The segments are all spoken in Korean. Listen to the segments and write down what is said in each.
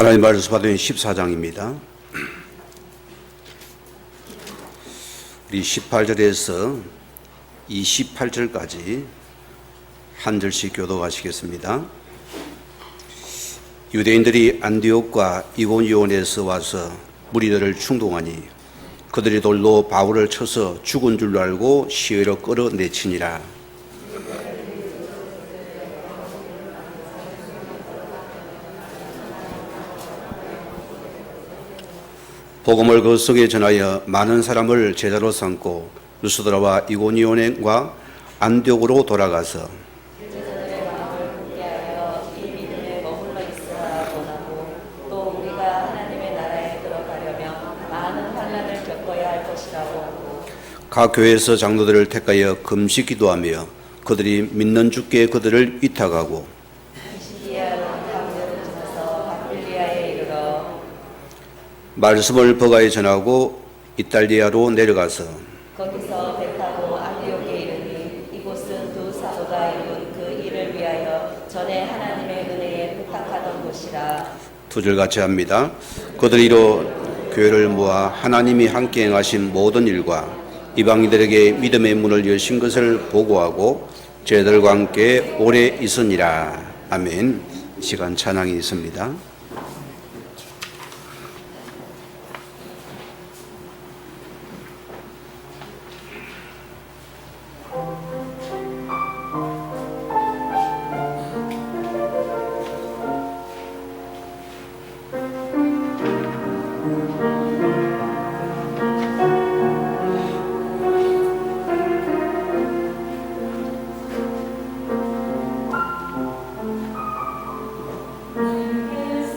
하나님 말씀 받은 14장입니다. 우리 18절에서 28절까지 한 절씩 교독하시겠습니다. 유대인들이 안디옥과 이고니온에서 와서 무리들을 충동하니 그들이 돌로 바울을 쳐서 죽은 줄로 알고 시외로 끌어내치니라. 복음을 그 성에 전하여 많은 사람을 제자로 삼고 루스드라와 이고니온과 안디옥으로 돌아가서 제자들의 마음을 굳게 하여 이 믿음에 머물러 있으라 원하고 또 우리가 하나님의 나라에 들어가려면 많은 환난을 겪어야 할 것이라고 하고 각 교회에서 장로들을 택하여 금식 기도하며 그들이 믿는 주께 그들을 위탁하고 시기야 왕가운데로 지나서 밤빌리아에 이르러 말씀을 버가에 전하고 이탈리아로 내려가서 거기서 배 타고 안디옥에 이르니 이곳은 두 사도가 이룬 그 일을 위하여 전에 하나님의 은혜에 부탁하던 곳이라. 두 절 같이 합니다. 그들이 이로 교회를 모아 하나님이 함께 행하신 모든 일과 이방인들에게 믿음의 문을 여신 것을 보고하고 제자들과 함께 오래 있으니라. 아멘. 시간 찬양이 있습니다. 그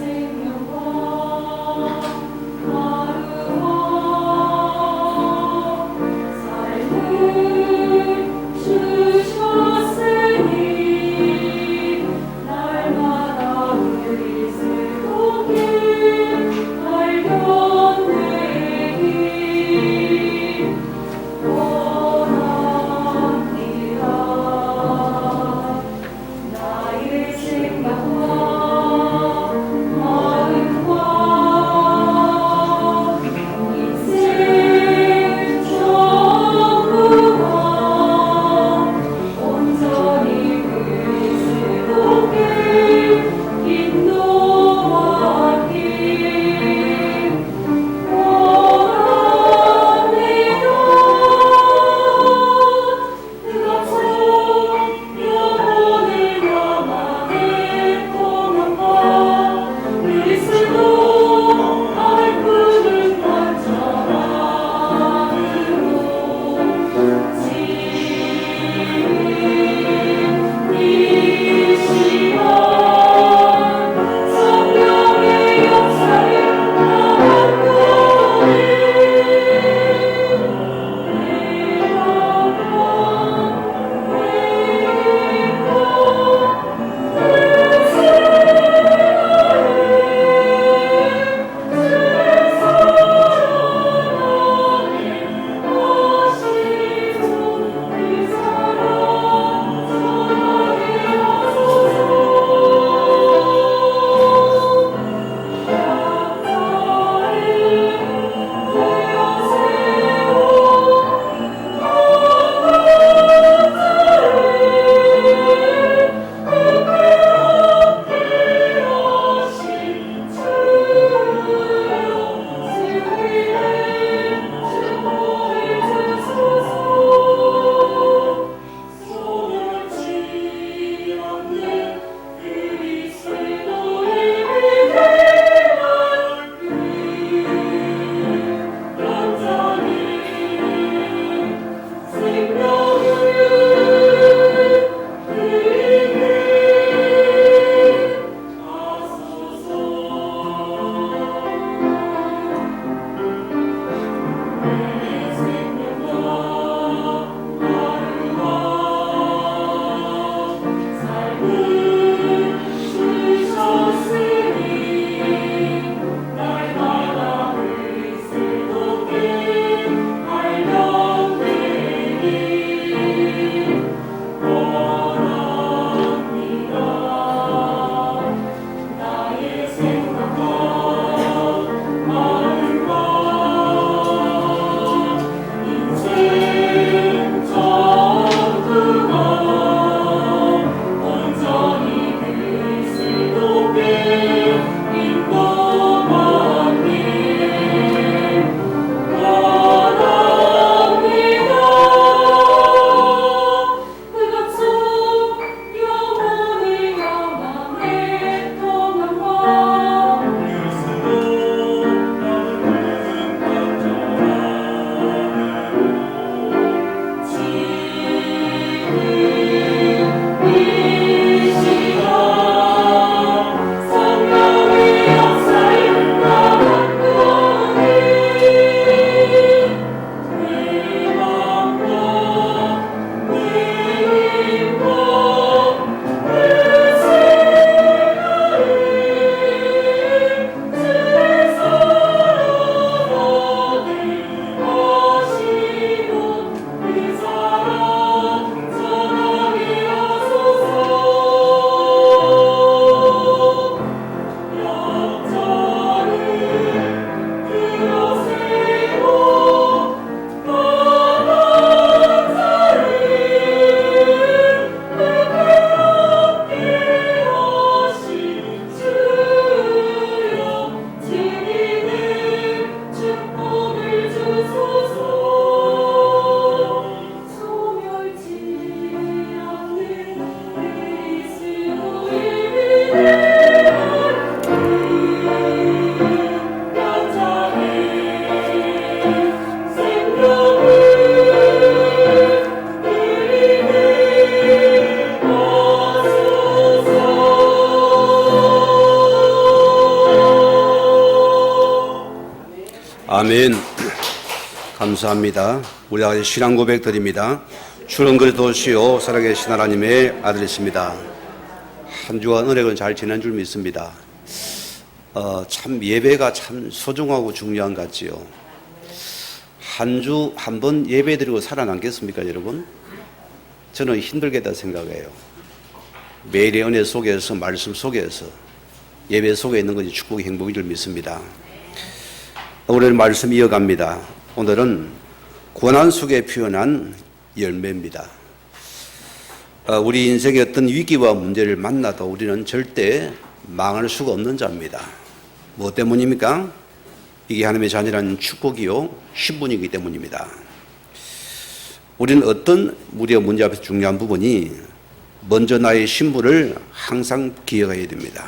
아멘. 감사합니다. 우리 아버지 신앙 고백 드립니다. 주는 그리스도시요 살아계신 하나님의 아들이십니다. 한 주간 은혜는 잘 지난 줄 믿습니다. 참 예배가 참 소중하고 중요한 것 같지요. 한 주 한 번 예배 드리고 살아남겠습니까, 여러분? 저는 힘들겠다 생각해요. 매일의 은혜 속에서, 말씀 속에서, 예배 속에 있는 것이 축복의 행복인 줄 믿습니다. 오늘 말씀 이어갑니다. 오늘은 고난 속에 표현한 열매입니다. 우리 인생의 어떤 위기와 문제를 만나도 우리는 절대 망할 수가 없는 자입니다. 뭐 때문입니까? 이게 하나님의 자녀라는 축복이요 신분이기 때문입니다. 우리는 어떤 우리의 문제 앞에서 중요한 부분이 먼저 나의 신분을 항상 기억해야 됩니다.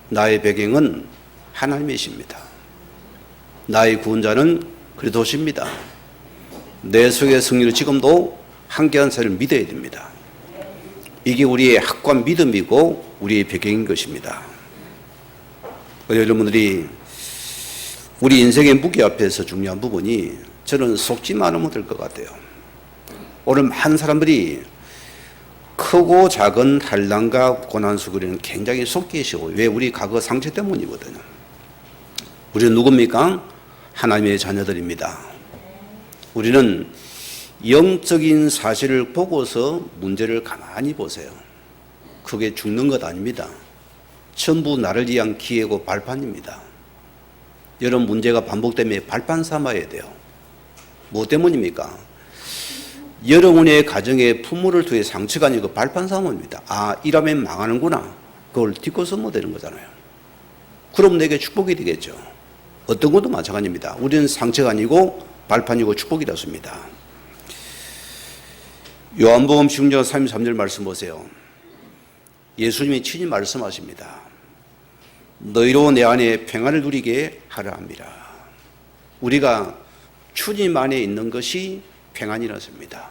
나의 배경은 하나님이십니다. 나의 구원자는 그리스도십니다. 내 속의 승리를 지금도 함께한 사실을 믿어야 됩니다. 이게 우리의 확고한 믿음이고 우리의 배경인 것입니다. 여러분들이 우리 인생의 무게 앞에서 중요한 부분이 저는 속지만 않으면 될 것 같아요. 오늘 많은 사람들이 크고 작은 한란과 고난 속에는 굉장히 속게 계시고 왜 우리 과거 상처 때문이거든요. 우리는 누굽니까? 하나님의 자녀들입니다. 우리는 영적인 사실을 보고서 문제를 가만히 보세요. 그게 죽는 것 아닙니다. 전부 나를 위한 기회고 발판입니다. 여러분 문제가 반복되면 발판 삼아야 돼요. 뭐 때문입니까? 여러분의 가정에 부모를 통해 상처가 아니고 발판 삼아입니다. 아, 이러면 망하는구나. 그걸 딛고 서면 되는 거잖아요. 그럼 내게 축복이 되겠죠. 어떤 것도 마찬가지입니다. 우리는 상처가 아니고 발판이고 축복이라습니다. 요한복음 16장 33절 말씀 보세요. 예수님이 친히 말씀하십니다. 너희로 내 안에 평안을 누리게 하라 합니다. 우리가 주님 안에 있는 것이 평안이라습니다.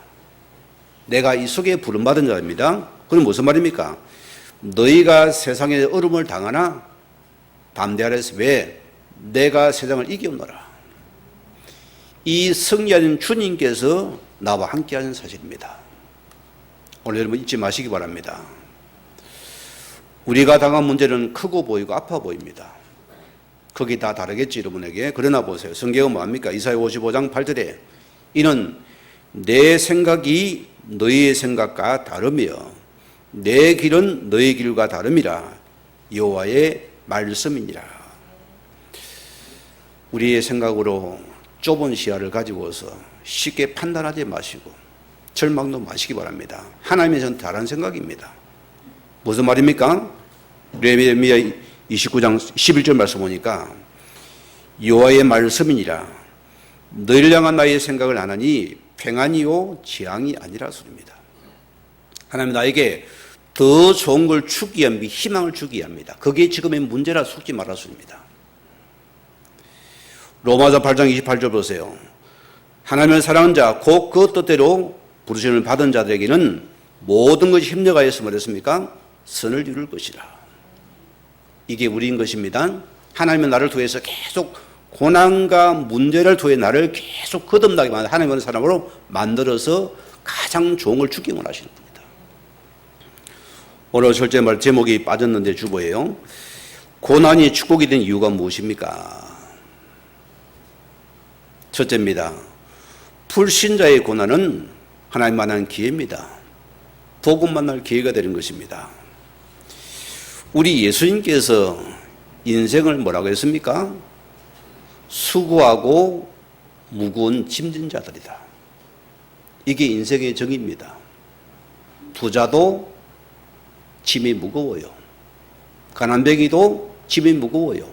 내가 이 속에 부름받은 자입니다. 그럼 무슨 말입니까? 너희가 세상에 어려움을 당하나 담대하라 해서 왜? 내가 세상을 이겨오노라. 이 승리하는 주님께서 나와 함께하는 사실입니다. 오늘 여러분 잊지 마시기 바랍니다. 우리가 당한 문제는 크고 보이고 아파 보입니다. 거기 다 다르겠지 여러분에게. 그러나 보세요. 성경은 뭐합니까? 이사야 55장 8절에 이는 내 생각이 너희의 생각과 다르며 내 길은 너희 길과 다름이라 여호와의 말씀이니라. 우리의 생각으로 좁은 시야를 가지고서 쉽게 판단하지 마시고 절망도 마시기 바랍니다. 하나님의 전 다른 생각입니다. 무슨 말입니까? 레미야 29장 11절 말씀 보니까 여호와의 말씀이니라 너희를 향한 나의 생각을 안 하니 평안이요 재앙이 아니라 소리입니다. 하나님 나에게 더 좋은 걸 주기 위한 희망을 주기 위함입니다. 그게 지금의 문제라 속지 말아 소리입니다. 로마서 8장 28절 보세요. 하나님을 사랑하는 자 곧 그 뜻대로 부르심을 받은 자들에게는 모든 것이 협력하여서 말했습니까? 선을 이룰 것이라. 이게 우리인 것입니다. 하나님은 나를 통해서 계속 고난과 문제를 통해 나를 계속 거듭나게 만든 하나님의 사람으로 만들어서 가장 좋은 걸 주기 원하시는 겁니다. 오늘 설제 말 제목이 빠졌는데 주보예요. 고난이 축복이 된 이유가 무엇입니까? 첫째입니다. 불신자의 고난은 하나님 만난 기회입니다. 복음 만날 기회가 되는 것입니다. 우리 예수님께서 인생을 뭐라고 했습니까? 수고하고 무거운 짐진 자들이다. 이게 인생의 정의입니다. 부자도 짐이 무거워요. 가난뱅이도 짐이 무거워요.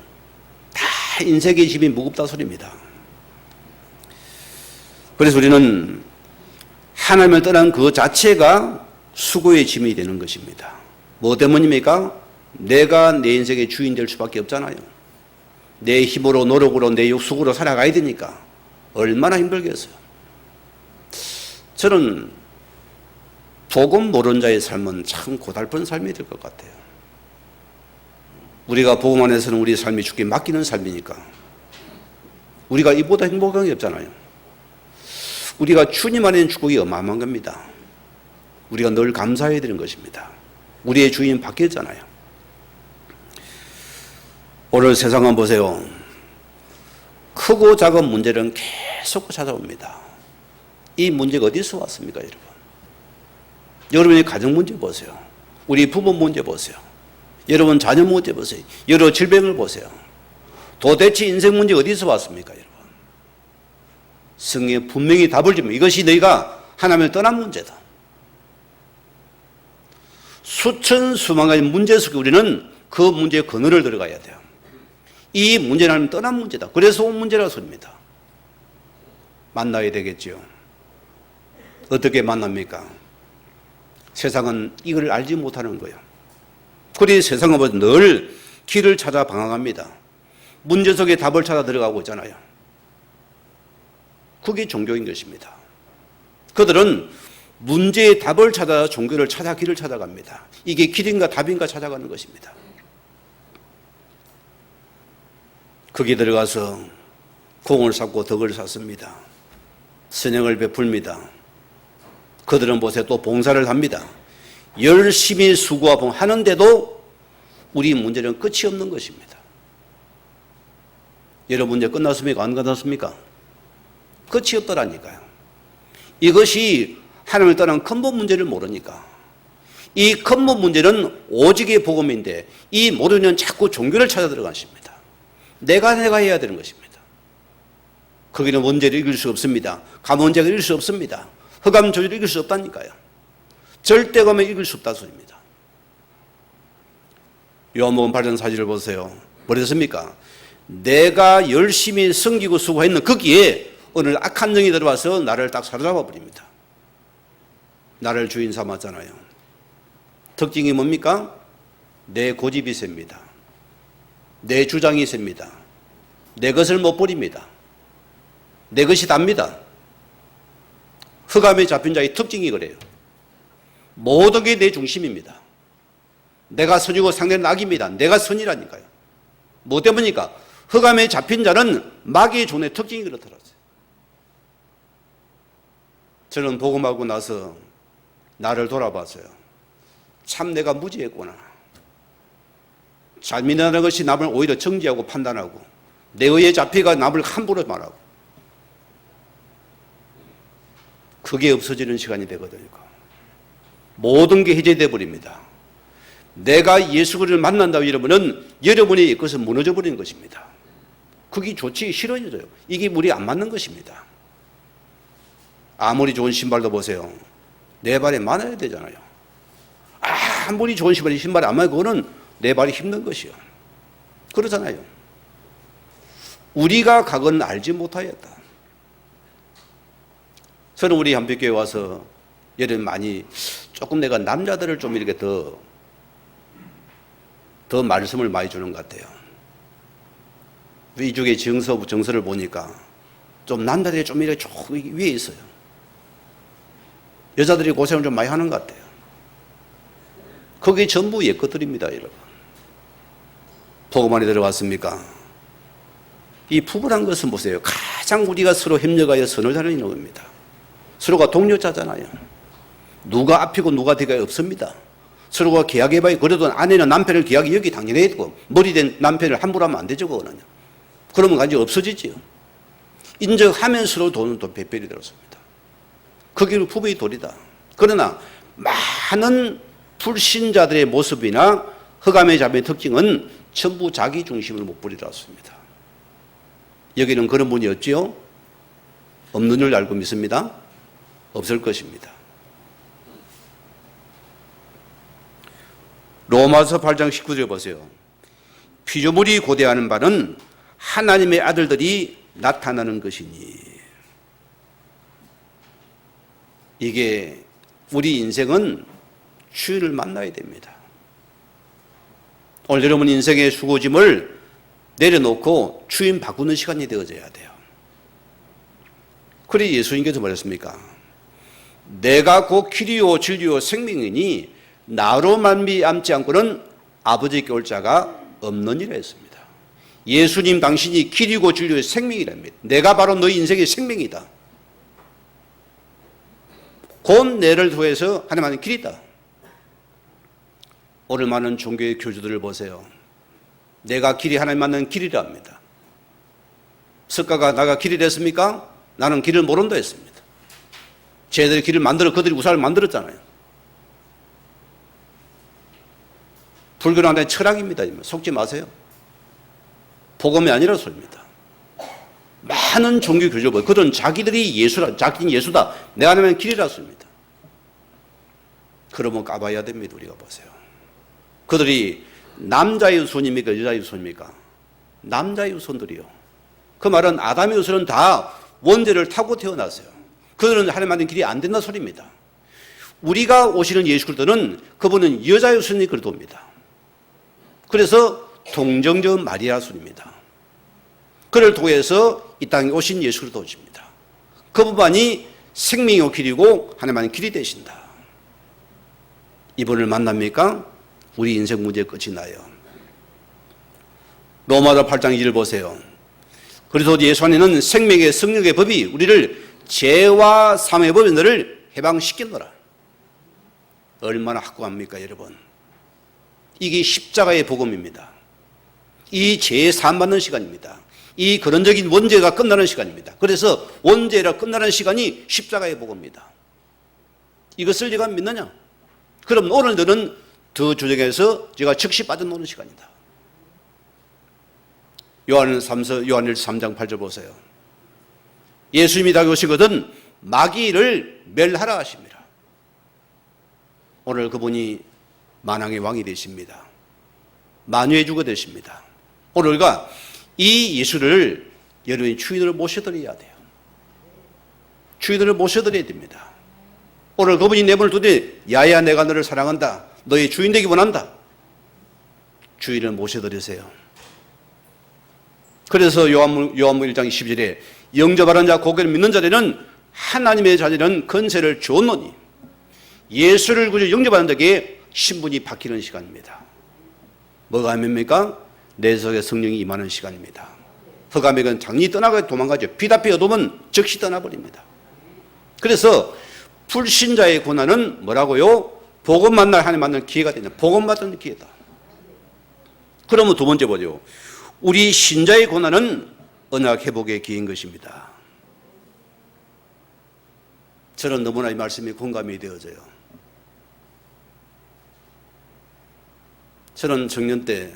다 인생의 짐이 무겁다 소리입니다. 그래서 우리는 하나님을 떠난 그 자체가 수고의 짐이 되는 것입니다. 뭐 때문입니까? 내가 내 인생의 주인 될 수밖에 없잖아요. 내 힘으로 노력으로 내 육속으로 살아가야 되니까 얼마나 힘들겠어요. 저는 복음 모르는 자의 삶은 참 고달픈 삶이 될 것 같아요. 우리가 복음 안에서는 우리 삶이 주께 맡기는 삶이니까 우리가 이보다 행복한 게 없잖아요. 우리가 주님 안에 축복이 어마어마한 겁니다. 우리가 늘 감사해야 되는 것입니다. 우리의 주인 바뀌었잖아요. 오늘 세상은 보세요. 크고 작은 문제는 계속 찾아옵니다. 이 문제가 어디서 왔습니까, 여러분? 여러분의 가정 문제 보세요. 우리 부모 문제 보세요. 여러분 자녀 문제 보세요. 여러 질병을 보세요. 도대체 인생 문제 어디서 왔습니까, 여러분? 성경에 분명히 답을 주면 이것이 너희가 하나님을 떠난 문제다. 수천 수만 가지 문제 속에 우리는 그 문제의 근원을 들어가야 돼요. 이 문제는 하나님 떠난 문제다. 그래서 온 문제라는 소리입니다. 만나야 되겠지요. 어떻게 만납니까? 세상은 이걸 알지 못하는 거예요. 그래서 세상은 늘 길을 찾아 방황합니다. 문제 속에 답을 찾아 들어가고 있잖아요. 그게 종교인 것입니다. 그들은 문제의 답을 찾아 종교를 찾아 길을 찾아갑니다. 이게 길인가 답인가 찾아가는 것입니다. 거기 들어가서 공을 쌓고 덕을 쌓습니다. 선행을 베풀니다. 그들은 보세요. 또 봉사를 합니다. 열심히 수고하고 하는데도 우리 문제는 끝이 없는 것입니다. 여러분 문제 끝났습니까? 안 끝났습니까? 끝이 없더라니까요. 이것이 하나님을 떠난 근본 문제를 모르니까. 이 근본 문제는 오직의 복음인데 이 모르는 자꾸 종교를 찾아 들어가십니다. 내가 해야 되는 것입니다. 거기는 문제를 이길 수 없습니다. 감원제가 이길 수 없습니다. 흑암 조직을 이길 수 없다니까요. 절대감을 이길 수 없다는 소리입니다. 요한복음 8장 4절을 보세요. 뭐랬습니까? 내가 열심히 섬기고 수고했는 거기에 오늘 악한 영이 들어와서 나를 딱 사로잡아 버립니다. 나를 주인 삼았잖아요. 특징이 뭡니까? 내 고집이 셉니다. 내 주장이 셉니다. 내 것을 못 버립니다. 내 것이 답니다. 흑암에 잡힌 자의 특징이 그래요. 모든 게 내 중심입니다. 내가 선이고 상대는 악입니다. 내가 선이라니까요. 뭐 때문입니까? 흑암에 잡힌 자는 마귀의 존의 특징이 그렇더라고요. 저는 복음하고 나서 나를 돌아봤어요. 참 내가 무지했구나. 잘 믿는다는 것이 남을 오히려 정지하고 판단하고 내 의에 잡혀가 남을 함부로 말하고 그게 없어지는 시간이 되거든요. 모든 게 해제되어 버립니다. 내가 예수 그리스도를 만난다고 이러면은 여러분의 것은 무너져 버리는 것입니다. 그게 좋지 싫어져요. 이게 우리 안 맞는 것입니다. 아무리 좋은 신발도 보세요. 내 발에 맞아야 되잖아요. 아무리 좋은 신발이 안 맞아요. 그거는 내 발이 힘든 것이요. 그러잖아요. 우리가 각은 알지 못하였다. 저는 우리 한빛교회 와서 여름 많이 조금 내가 남자들을 좀 이렇게 더 말씀을 많이 주는 것 같아요. 이쪽에 정서를 보니까 좀 남자들이 좀 이렇게 위에 있어요. 여자들이 고생을 좀 많이 하는 것 같아요. 그게 전부 옛것들입니다, 여러분. 복음 안에 들어왔습니까? 이 부부란 것은 보세요. 가장 우리가 서로 협력하여 선을 다루는 겁니다. 서로가 동료자잖아요. 누가 앞이고 누가 뒤가 없습니다. 서로가 계약해봐야 그래도 아내는 남편을 계약이 여기 당연해야 되고 머리된 남편을 함부로 하면 안 되죠, 그거는요. 그러면 완전히 없어지지요. 인정하면 서로 돈은 또 배별이 들었습니다. 그게 부부의 도리다. 그러나 많은 불신자들의 모습이나 흑암의 자매의 특징은 전부 자기 중심을 못 부리더습니다. 여기는 그런 분이 없지요? 없는 줄 알고 믿습니다. 없을 것입니다. 로마서 8장 19절 보세요. 피조물이 고대하는 바는 하나님의 아들들이 나타나는 것이니. 이게 우리 인생은 주인을 만나야 됩니다. 오늘 여러분 인생의 수고짐을 내려놓고 주인 바꾸는 시간이 되어져야 돼요. 그래 예수님께서 말했습니까? 내가 곧 길이요 진리요 생명이니 나로 말미암지 않고는 아버지께 올 자가 없느니라 했습니다. 예수님 당신이 길이고 진리의 생명이랍니다. 내가 바로 너희 인생의 생명이다. 곧 내를 통해서 하나님은 길이다. 오늘 많은 종교의 교주들을 보세요. 내가 길이 하나님 만난 길이라 합니다. 석가가 나가 길이 됐습니까? 나는 길을 모른다 했습니다. 쟤들이 길을 만들어 그들이 우상을 만들었잖아요. 불교는 하나의 철학입니다. 속지 마세요. 복음이 아니라 소리입니다. 많은 종교 교주들 그들은 자기들이 예수라, 자기는 예수다. 내가 하나님은 길이라 소리입니다. 그러면 까봐야 됩니다. 우리가 보세요. 그들이 남자의 후손입니까? 여자의 후손입니까? 남자의 후손들이요. 그 말은 아담의 후손은 다 원죄를 타고 태어났어요. 그들은 하나님 만든 길이 안 된다 소리입니다. 우리가 오시는 예수 그리스도는 그분은 여자의 후손이 그리스도입니다. 그래서 동정녀 마리아 소리입니다. 그를 통해서 이 땅에 오신 예수 그리스도십니다. 그분만이 생명의 길이고 하나님 만든 길이 되신다. 이분을 만납니까? 우리 인생 문제의 끝이 나요. 로마서 8장 2절 보세요. 그래서 예수 안에는 생명의 성령의 법이 우리를 죄와 사망의 법에 너를 해방시키노라. 얼마나 확고합니까 여러분. 이게 십자가의 복음입니다. 이 죄 사함받는 시간입니다. 이 근원적인 원죄가 끝나는 시간입니다. 그래서 원죄가 끝나는 시간이 십자가의 복음입니다. 이것을 네가 믿느냐? 그럼 오늘 너는 더 조정해서 제가 즉시 빠져나오는 시간이다. 요한일서 3장 8절 보세요. 예수님이 다가오시거든 마귀를 멸하라 하십니다. 오늘 그분이 만왕의 왕이 되십니다. 만유의 주가 되십니다. 오늘 우리가 이 예수를 여러분이 주인으로 모셔드려야 돼요. 주인으로 모셔드려야 됩니다. 오늘 그분이 내 문을 두드려 야야 내가 너를 사랑한다. 너의 주인 되기 원한다. 주인을 모셔드리세요. 그래서 요한복음 1장 12절에 영접하는 자 고개를 믿는 자들은 하나님의 자녀는 건세를 주었노니 예수를 구주 영접하는 자에게 신분이 바뀌는 시간입니다. 뭐가 아닙니까? 내 속에 성령이 임하는 시간입니다. 흑암에는 장리 떠나가 도망가죠. 빛 앞에 어두우면 즉시 떠나버립니다. 그래서 불신자의 고난은 뭐라고요? 복음 만날 하나님 만날 기회가 되냐? 복음 받는 기회다. 그러면 두 번째 보죠. 우리 신자의 고난은 언약 회복의 기회인 것입니다. 저는 너무나 이 말씀이 공감이 되어져요. 저는 청년 때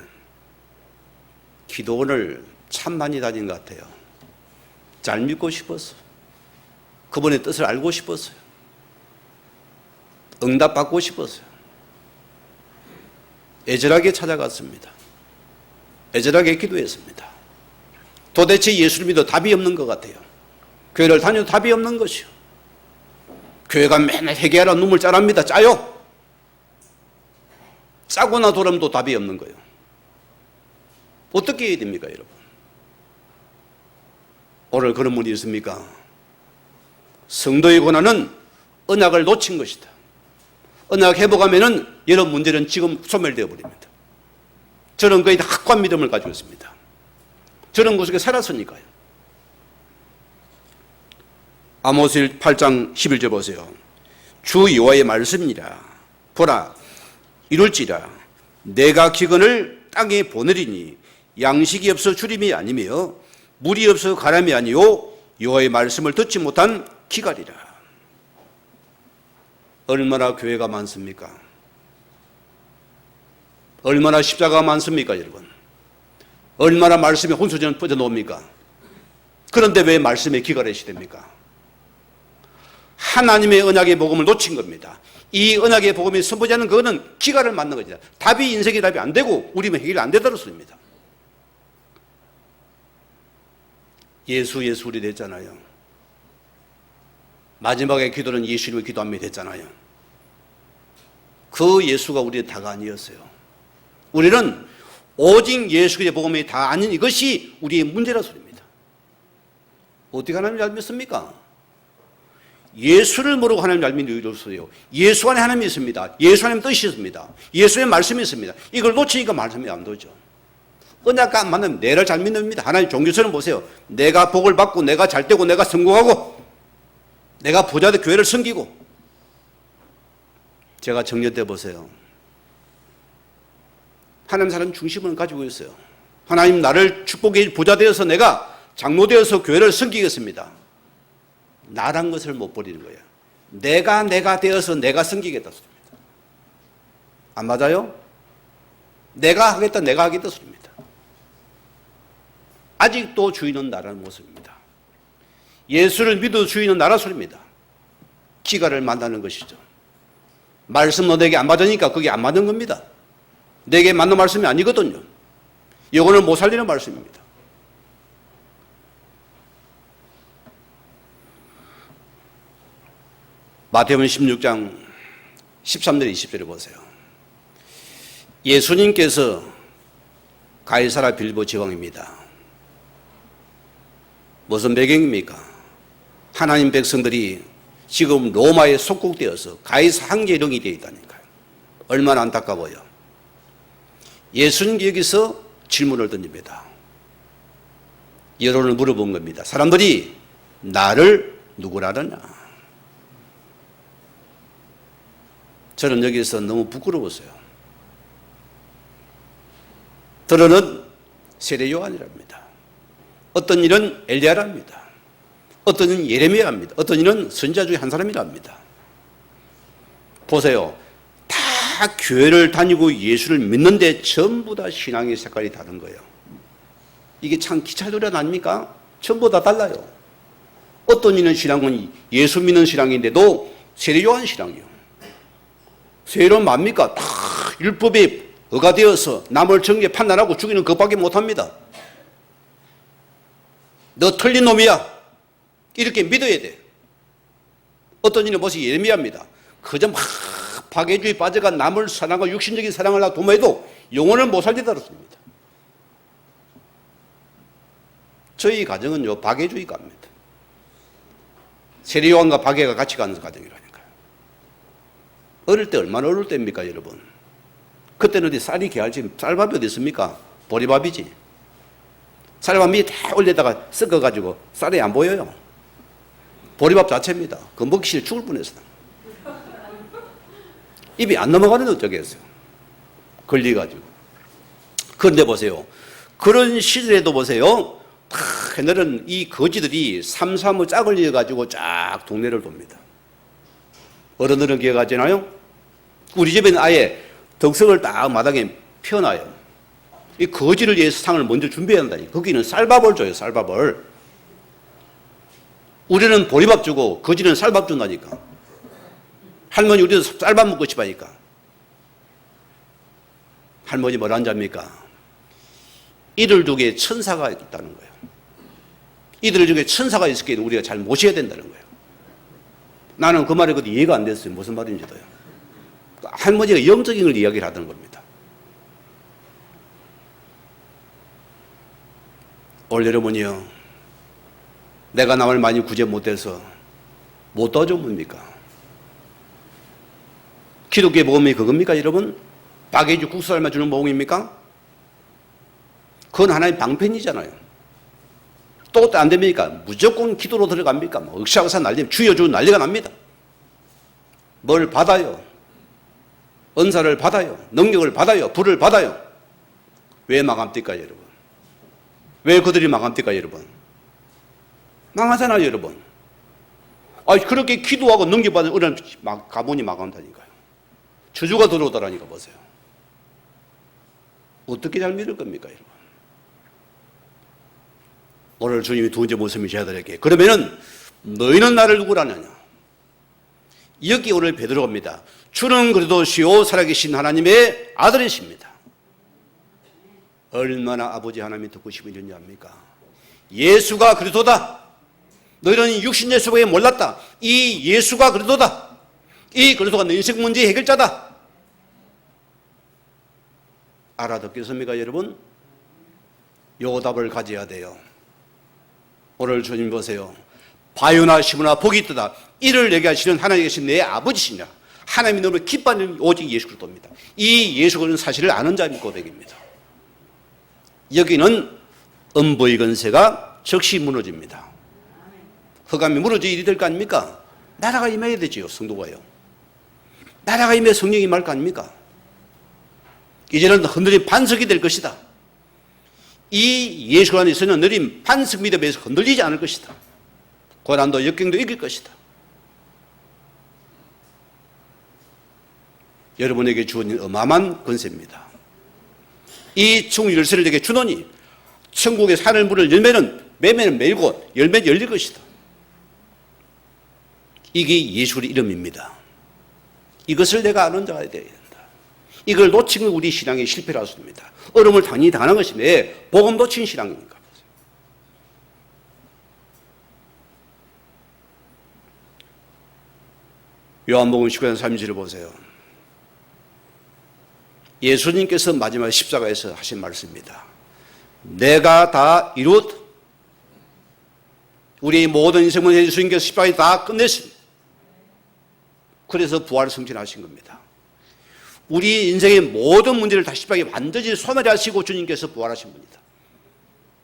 기도원을 참 많이 다닌 것 같아요. 잘 믿고 싶었어요. 그분의 뜻을 알고 싶었어요. 응답받고 싶었어요. 애절하게 찾아갔습니다. 애절하게 기도했습니다. 도대체 예수를 믿어 답이 없는 것 같아요. 교회를 다녀도 답이 없는 것이요. 교회가 맨날 회개하라 눈물 짜랍니다. 짜요. 짜거나 돌아도 답이 없는 거예요. 어떻게 해야 됩니까 여러분? 오늘 그런 분이 있습니까? 성도의 고난은 언약을 놓친 것이다. 언약 회복하면은 이런 문제는 지금 소멸되어 버립니다. 저는 거의 확고한 믿음을 가지고 있습니다. 저는 그 속에 살았으니까요. 아모스 8장 11절 보세요. 주 여호와의 말씀이라 보라 이룰지라 내가 기근을 땅에 보내리니 양식이 없어 주림이 아니며 물이 없어 가람이 아니요 여호와의 말씀을 듣지 못한 기갈이라. 얼마나 교회가 많습니까? 얼마나 십자가가 많습니까 여러분? 얼마나 말씀이 혼수전 뻗어놓습니까? 그런데 왜 말씀에 기갈의 시대입니까? 하나님의 언약의 복음을 놓친 겁니다. 이 언약의 복음이 선보지 않는 그거는 기갈을 맞는 거죠. 답이 인생의 답이 안 되고 우리는 해결이 안 되다는 소리입니다. 예수 우리 됐잖아요. 마지막에 기도는 예수님의 기도함이 됐잖아요. 그 예수가 우리의 다가 아니었어요. 우리는 오직 예수의 복음이 다 아닌 이것이 우리의 문제라 소리입니다. 어떻게 하나님을 잘 믿습니까? 예수를 모르고 하나님을 잘 믿는 이유가 없어요. 예수 안에 하나님이 있습니다. 예수 안에 뜻이 있습니다. 예수의 말씀이 있습니다. 이걸 놓치니까 말씀이 안 되죠. 언약과 안 맞으면 내를 잘 믿는 겁니다. 하나님 종교처럼 보세요. 내가 복을 받고 내가 잘 되고 내가 성공하고 내가 부자 돼 교회를 섬기고. 제가 청년 때 보세요. 하나님 사람 중심을 가지고 있어요. 하나님 나를 축복해 부자 되어서 내가 장로 되어서 교회를 섬기겠습니다. 나란 것을 못 버리는 거예요. 내가 되어서 내가 섬기겠다 소리입니다. 안 맞아요? 내가 하겠다 소리입니다. 아직도 주인은 나라는 모습입니다. 예수를 믿어 주인은 나라 소리입니다. 기가를 만나는 것이죠. 말씀도 내게 안 맞으니까 그게 안 맞는 겁니다. 내게 맞는 말씀이 아니거든요. 영혼을 못 살리는 말씀입니다. 마태복음 16장 13절 20절에 보세요. 예수님께서 가이사라 빌보 지방입니다. 무슨 배경입니까? 하나님 백성들이 지금 로마에 속국되어서 가이사 황제령이 되어 있다니까요. 얼마나 안타까워요. 예수님께 여기서 질문을 던집니다. 여론을 물어본 겁니다. 사람들이 나를 누구라 하느냐? 저는 여기서 너무 부끄러웠어요. 들어는 세례 요한이랍니다. 어떤 일은 엘리야랍니다. 어떤 일은 예레미야랍니다. 어떤 일은 선지자 중에 한 사람이랍니다. 보세요. 다 교회를 다니고 예수를 믿는데 전부 다 신앙의 색깔이 다른 거예요. 이게 참 기차도련 아닙니까? 전부 다 달라요. 어떤 이는 신앙은 예수 믿는 신앙인데도 세례 요한 신앙이요. 세례는 뭡니까? 다 율법에 의가되어서 남을 정죄 판단하고 죽이는 것밖에 못합니다. 너 틀린 놈이야. 이렇게 믿어야 돼. 어떤 이는 벌써 예레미야입니다. 그저 막 박애주의 빠져가 남을 사랑하고 육신적인 사랑을 하고 도모해도 영혼을 못 살리다 그렇습니다. 저희 가정은요, 박애주의가 합니다. 세례요한과 박애가 같이 가는 가정이라니까요. 어릴 때 얼마나 어릴 때입니까, 여러분? 그때는 어디 쌀이 개알지, 쌀밥이 어디 있습니까? 보리밥이지. 쌀밥이 다 올려다가 섞어가지고 쌀이 안 보여요. 보리밥 자체입니다. 그 먹기 싫어 죽을 뻔했어요. 입이 안 넘어가는데 어쩌겠어요. 걸려가지고. 그런데 보세요. 그런 시절에도 보세요. 옛날에는 이 거지들이 삼삼을 짝을 이어가지고 쫙 동네를 돕니다. 어른들은 기억하잖아요. 우리 집에는 아예 덕석을 딱 마당에 펴놔요. 이 거지를 위해서 상을 먼저 준비해야 한다니. 거기는 쌀밥을 줘요, 쌀밥을. 우리는 보리밥 주고 거지는 쌀밥 준다니까. 할머니 우리도 쌀밥 먹고 싶으니까. 할머니 뭐라 한답니까? 이들 중에 천사가 있다는 거예요. 이들 중에 천사가 있을 때 우리가 잘 모셔야 된다는 거예요. 나는 그 말이 그때 이해가 안 됐어요. 무슨 말인지도요. 할머니가 영적인 걸 이야기를 하던 겁니다. 올 여러분이요, 내가 남을 많이 구제 못해서 못 도와준 겁니까? 기독교의 복음이 그겁니까, 여러분? 박애주 국수 삶아 주는 복음입니까? 그건 하나의 방편이잖아요. 또 안 됩니까? 무조건 기도로 들어갑니까? 억샤억사 난리면 주여 주여 난리가 납니다. 뭘 받아요? 은사를 받아요. 능력을 받아요. 불을 받아요. 왜 망합니까, 여러분? 왜 그들이 망합니까, 여러분? 망하잖아요, 여러분. 그렇게 기도하고 능력받은 어른 가문이 망한다니까요. 저주가 들어오더라니까 보세요. 어떻게 잘 믿을 겁니까, 여러분? 오늘 주님이 두 번째 말씀이 제자들에게, 그러면은 너희는 나를 누구라 하느냐? 여기 오늘 베드로가 옵니다. 주는 그리스도시요 살아계신 하나님의 아들이십니다. 얼마나 아버지 하나님이 듣고 싶으셨냐 합니까? 예수가 그리스도다. 너희는 육신 예수밖에 몰랐다. 이 예수가 그리스도다. 이 그리스도가 너 인생 문제 해결자다. 알아듣겠습니까, 여러분? 요 답을 가져야 돼요. 오늘 주님 보세요. 바요나 시므나 복이 있다. 이를 내게 하시는 하나님에 계신 내 아버지시냐. 하나님이 너무 기뻐하는 오직 예수 그리스도입니다. 이 예수 그리스도는 사실을 아는 자의 고백입니다. 여기는 음부의 권세가 즉시 무너집니다. 흑암이 무너져 일이 될 거 아닙니까? 나라가 임해야 되지요, 성도가요. 나라가 임해 성령이 임할 거 아닙니까? 이제는 흔들린 반석이 될 것이다. 이 예수 안에서는 느린 반석 믿음에서 흔들리지 않을 것이다. 고난도 역경도 이길 것이다. 여러분에게 주어진 어마어마한 권세입니다. 이 천국 열쇠를 내게 주노니 천국의 산을 문을 열매는 매매는 매일고 열매는 열릴 것이다. 이게 예수의 이름입니다. 이것을 내가 아는 자가 되어야 된다. 이걸 놓치면 우리 신앙의 실패를 할 수 있습니다. 어려움을 당연히 당하는 것입니다. 왜? 복음 놓친 신앙이니까. 요한복음 19장 30절을 보세요. 예수님께서 마지막 십자가에서 하신 말씀입니다. 내가 다 이루었다. 우리의 모든 인생은 예수님께서 십자가에 다 끝냈습니다. 그래서 부활을 성취하신 겁니다. 우리 인생의 모든 문제를 다 십자가에 완전히 소멸하시고 주님께서 부활하신 분이다.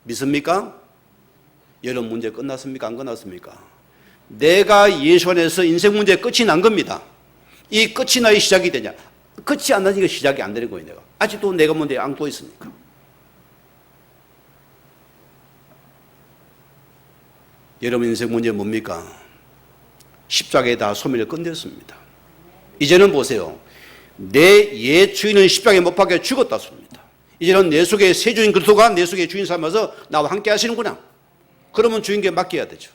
믿습니까? 여러분 문제 끝났습니까? 안 끝났습니까? 내가 예수 안에서 인생 문제의 끝이 난 겁니다. 이 끝이 나야 시작이 되냐? 끝이 안 나니까 시작이 안 되는 거예요. 내가 아직도 내가 문제에 안고 있으니까. 여러분 인생 문제 뭡니까? 십자가에 다 소멸을 끝냈습니다. 이제는 보세요. 내 옛 주인은 십자가에 못 박혀 죽었다 습니다. 이제는 내 속에 새 주인 그리스도가 내 속에 주인 삼아서 나와 함께 하시는구나. 그러면 주인께 맡겨야 되죠.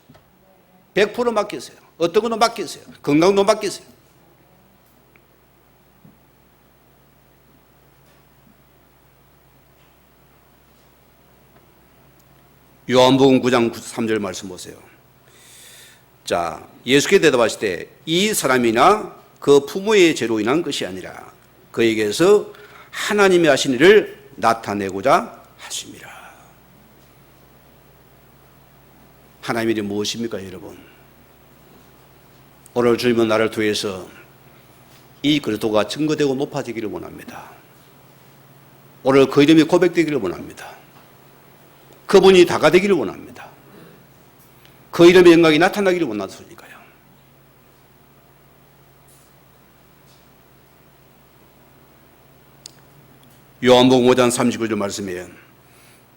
100% 맡기세요. 어떤 것도 맡기세요. 건강도 맡기세요. 요한복음 9장 3절 말씀 보세요. 자, 예수께 대답하실 때 이 사람이나 그 부모의 죄로 인한 것이 아니라 그에게서 하나님이 하신 일을 나타내고자 하심이라. 하나님의 일이 무엇입니까, 여러분? 오늘 주님은 나를 통해서 이 그리스도가 증거되고 높아지기를 원합니다. 오늘 그 이름이 고백되기를 원합니다. 그분이 다가 되기를 원합니다. 그 이름의 영광이 나타나기를 원하시니까요. 요한복음 5장 39절 말씀이에요.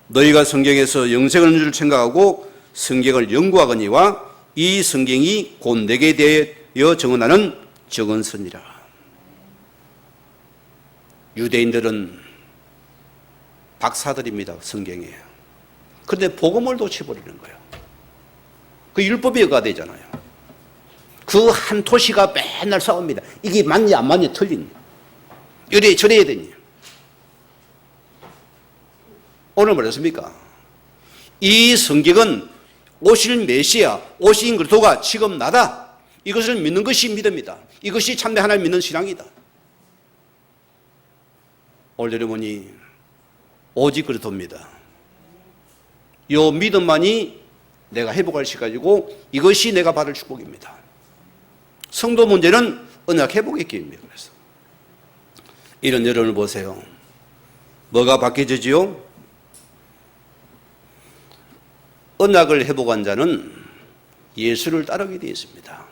너희가 성경에서 영생을 얻는 줄 생각하고 성경을 연구하거니와 이 성경이 곧 내게 대하여 증언하는 증언서니라. 유대인들은 박사들입니다. 성경에. 그런데 복음을 놓쳐버리는 거예요. 그 율법이 여과되잖아요. 그 한 토시가 맨날 싸웁니다. 이게 맞냐 안 맞냐 틀리냐. 이래 저래야 되니. 오늘 뭐랬습니까? 이 성경은 오실 메시아, 오신 그리스도가 지금 나다. 이것을 믿는 것이 믿음이다. 이것이 참된 하나님 믿는 신앙이다. 오늘 여러분이 오직 그리스도입니다. 이 믿음만이 내가 회복할 수 가지고 이것이 내가 받을 축복입니다. 성도 문제는 언약 회복의 기회입니다. 그래서 이런 여러분을 보세요. 뭐가 바뀌어지지요? 언약을 회복한 자는 예수를 따르게 되어 있습니다.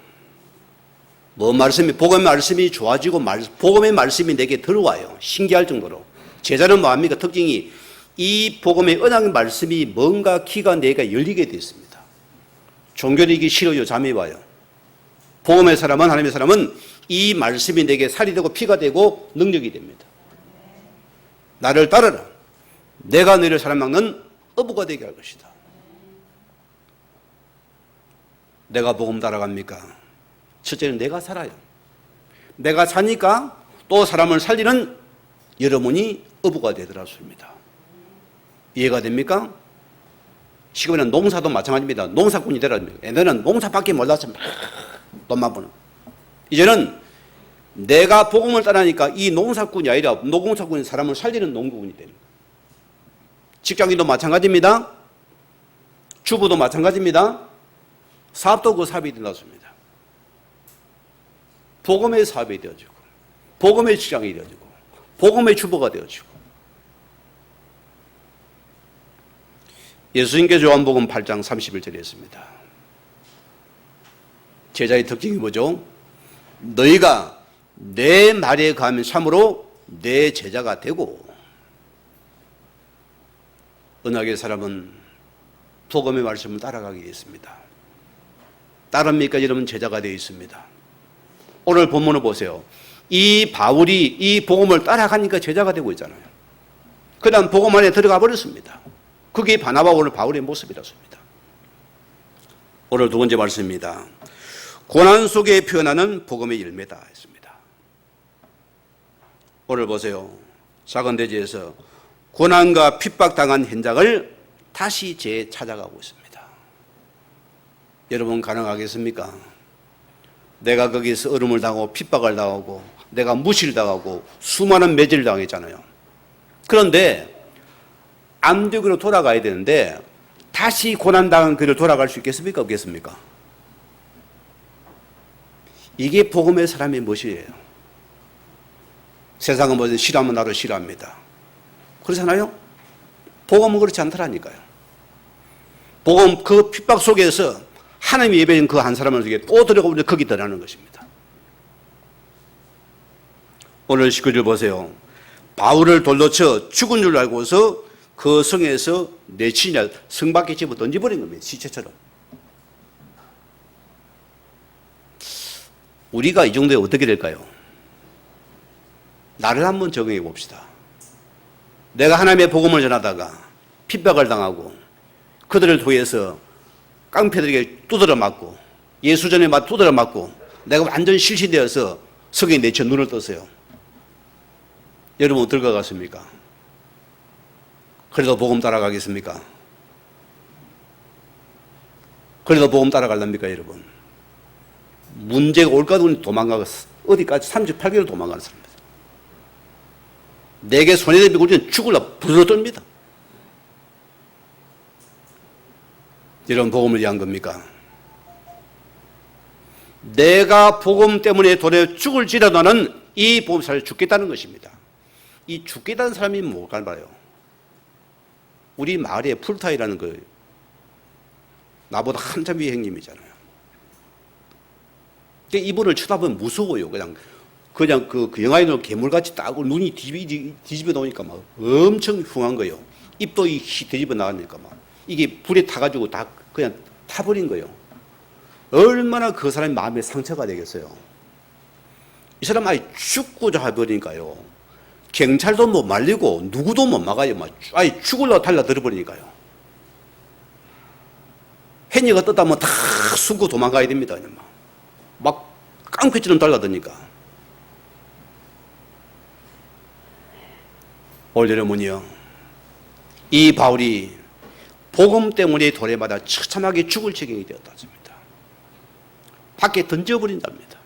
뭐 말씀이, 복음의 말씀이 좋아지고 복음의 말씀이 내게 들어와요. 신기할 정도로. 제자는 뭐합니까? 특징이 이 복음의 언약의 말씀이 뭔가 귀가 내가 열리게 되어 있습니다. 종교리기 싫어요. 잠이 와요. 복음의 사람은, 하나님의 사람은 이 말씀이 내게 살이 되고 피가 되고 능력이 됩니다. 나를 따르라. 내가 너희를 사랑막는 어부가 되게 할 것이다. 내가 복음 따라갑니까? 첫째는 내가 살아요. 내가 사니까 또 사람을 살리는 여러분이 어부가 되더라습니다. 이해가 됩니까? 지금은 농사도 마찬가지입니다. 농사꾼이 되라입니다. 옛날에는 농사밖에 몰라서 막 돈만 버는. 이제는 내가 복음을 따르니까 이 농사꾼이 아니라 노공사꾼이 사람을 살리는 농부군이 되는 거예요. 직장인도 마찬가지입니다. 주부도 마찬가지입니다. 사업도 그 사업이 되었습니다. 복음의 사업이 되어지고, 복음의 직장이 되어지고, 복음의 주부가 되어지고. 예수님께서 요한복음 8장 31절에 했습니다. 제자의 특징이 뭐죠? 너희가 내 말에 가면 참으로 내 제자가 되고, 언약의 사람은 복음의 말씀을 따라가게 했습니다. 따릅니까? 여러분, 제자가 되어 있습니다. 오늘 본문을 보세요. 이 바울이 이 복음을 따라가니까 제자가 되고 있잖아요. 그 다음 복음 안에 들어가 버렸습니다. 그게 바나바와 오늘 바울의 모습이었습니다. 오늘 두 번째 말씀입니다. 고난 속에 표현하는 복음의 열매다 했습니다. 오늘 보세요. 작은 대지에서 고난과 핍박당한 현장을 다시 재찾아가고 있습니다. 여러분, 가능하겠습니까? 내가 거기서 얼음을 당하고 핍박을 당하고 내가 무시를 당하고 수많은 매질을 당했잖아요. 그런데 안디옥으로 돌아가야 되는데 다시 고난당한 그를 돌아갈 수 있겠습니까? 없겠습니까? 이게 복음의 사람의 멋이에요. 세상은 뭐든 싫어하면 나를 싫어합니다. 그렇잖아요? 복음은 그렇지 않더라니까요. 복음 그 핍박 속에서 하나님이 예배한 그 한 사람을 또 들어가면 거기 들어가는 것입니다. 오늘 19절 보세요. 바울을 돌로 쳐 죽은 줄 알고서 그 성에서 내치냐 성 밖에 집어 던져버린 겁니다. 시체처럼. 우리가 이 정도에 어떻게 될까요? 나를 한번 적용해 봅시다. 내가 하나님의 복음을 전하다가 핍박을 당하고 그들을 통해서 깡패들에게 두드려 맞고 예수전에 두드려 맞고 내가 완전 실신되어서 성에 내쳐 눈을 떴어요. 여러분 어떨 것 같습니까? 그래도 복음 따라가겠습니까? 그래도 복음 따라갈랍니까, 여러분? 문제가 올까도 도망가겠어. 어디까지 38개월 도망가는 사람입니다. 내게 손에 대비고 우리는 죽으려 부르러 떱니다. 이런 복음을 위한 겁니까? 내가 복음 때문에 돌에 죽을지라도는 이 복음 사를 죽겠다는 것입니다. 이 죽겠다는 사람이 뭘까 봐요. 우리 마을에 풀타이라는 그 나보다 한참 위의 형님이잖아요. 이분을 쳐다보면 무서워요. 그냥 그 영화에는 괴물같이 따고 눈이 뒤집어 나오니까 막 엄청 흉한 거예요. 입도 뒤집어 나가니까 막 이게 불에 타가지고 다 그냥 타버린 거예요. 얼마나 그 사람의 마음에 상처가 되겠어요. 이 사람 아예 죽고자 해버리니까요. 경찰도 못 말리고 누구도 못 막아요. 막 아예 죽으려고 달라들어버리니까요. 해녀가 떴다면 다 숨고 도망가야 됩니다. 막 깡패처럼 달라드니까. 오늘 여러분이요, 이 바울이 복음 때문에 도래마다 처참하게 죽을 지경이 되었다습니다. 밖에 던져버린답니다.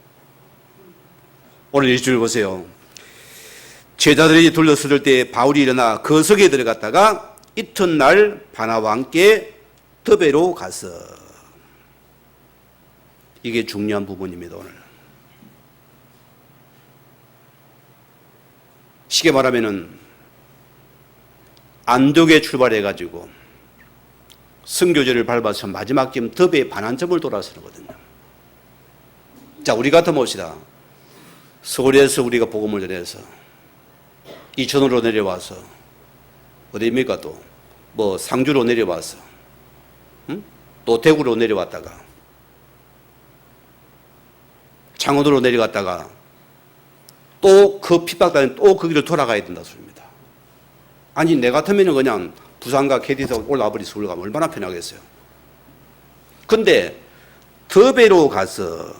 오늘 이 줄 보세요. 제자들이 둘러쓸 때 바울이 일어나 그 성에 들어갔다가 이튿날 바나바와 함께 더베로 가서. 이게 중요한 부분입니다. 오늘 쉽게 말하면은 안디옥에 출발해가지고 선교제를 밟아서 마지막 쯤 더베 반환점을 돌아서거든요. 자, 우리 같으면 봅시다. 서울에서 우리가 복음을 전해서 이천으로 내려와서 어디입니까? 또 뭐 상주로 내려와서 또 대구로 내려왔다가 창원으로 내려갔다가 또 그 핍박당한 또 그 길을 돌아가야 된다 소리입니다. 아니, 내 같으면 그냥 부산과 KT에서 올라와버리 서울 가면 얼마나 편하겠어요. 근데 더베로 가서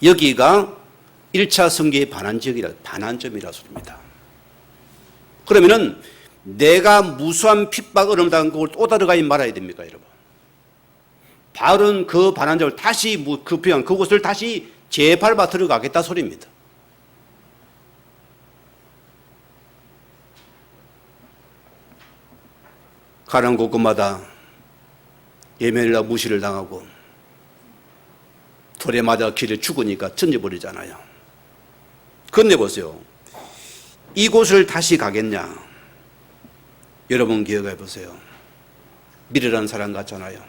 여기가 1차 선교의 반환점이라 소리입니다. 그러면은 내가 무수한 핍박 어려움당한 그걸 또 들어가야 말아야 됩니까, 여러분? 바울은 그 반환점을 다시 그곳을 다시 재밟아 들어가겠다 소리입니다. 가는 곳곳마다 예면이나 무시를 당하고 돌에 맞아 길에 죽으니까 던져버리잖아요. 그런데 보세요. 이곳을 다시 가겠냐? 여러분 기억해 보세요. 미련한 사람 같잖아요.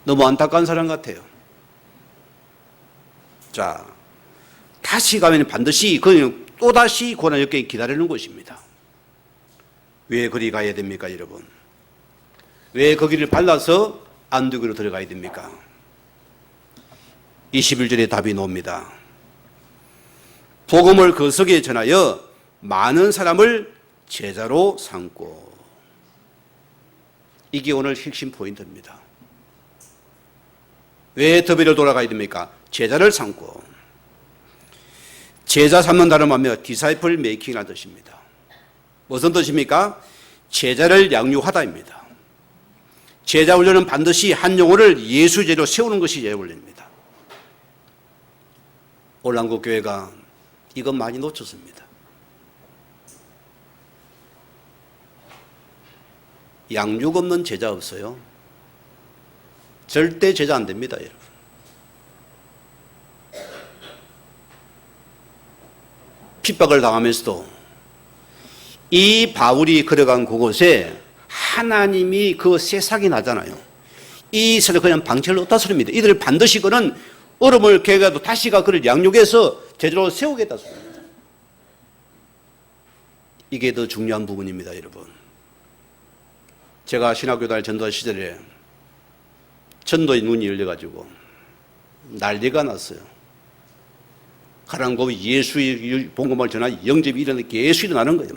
너무 안타까운 사람 같아요. 자, 다시 가면 반드시 또다시 고난 역경이 기다리는 것입니다. 왜 그리 가야 됩니까, 여러분? 왜 거기를 발라서 안두기로 들어가야 됩니까? 21절에 답이 나옵니다. 복음을 거석에 전하여 많은 사람을 제자로 삼고. 이게 오늘 핵심 포인트입니다. 왜 더비를 돌아가야 됩니까? 제자를 삼고. 제자 삼는다는 말은 디사이플 메이킹이라는 뜻입니다. 무슨 뜻입니까? 제자를 양육하다입니다. 제자 훈련은 반드시 한 영혼을 예수제로 세우는 것이 제자 훈련입니다. 올랑국 교회가 이건 많이 놓쳤습니다. 양육 없는 제자 없어요. 절대 제자 안 됩니다, 여러분. 핍박을 당하면서도 이 바울이 걸어간 그곳에 하나님이 그 새싹이 나잖아요. 이 새를 그냥 방치를 없다 소리입니다. 이들을 반드시 그는 얼음을 개가도 다시가 그를 양육해서 제대로 세우겠다 소리입니다. 이게 더 중요한 부분입니다, 여러분. 제가 신학교 다닐 전도 시절에 전도의 눈이 열려가지고 난리가 났어요. 가랑고 예수의 복음을 전하 영접이 일어나는 계속 일어나는 거예요.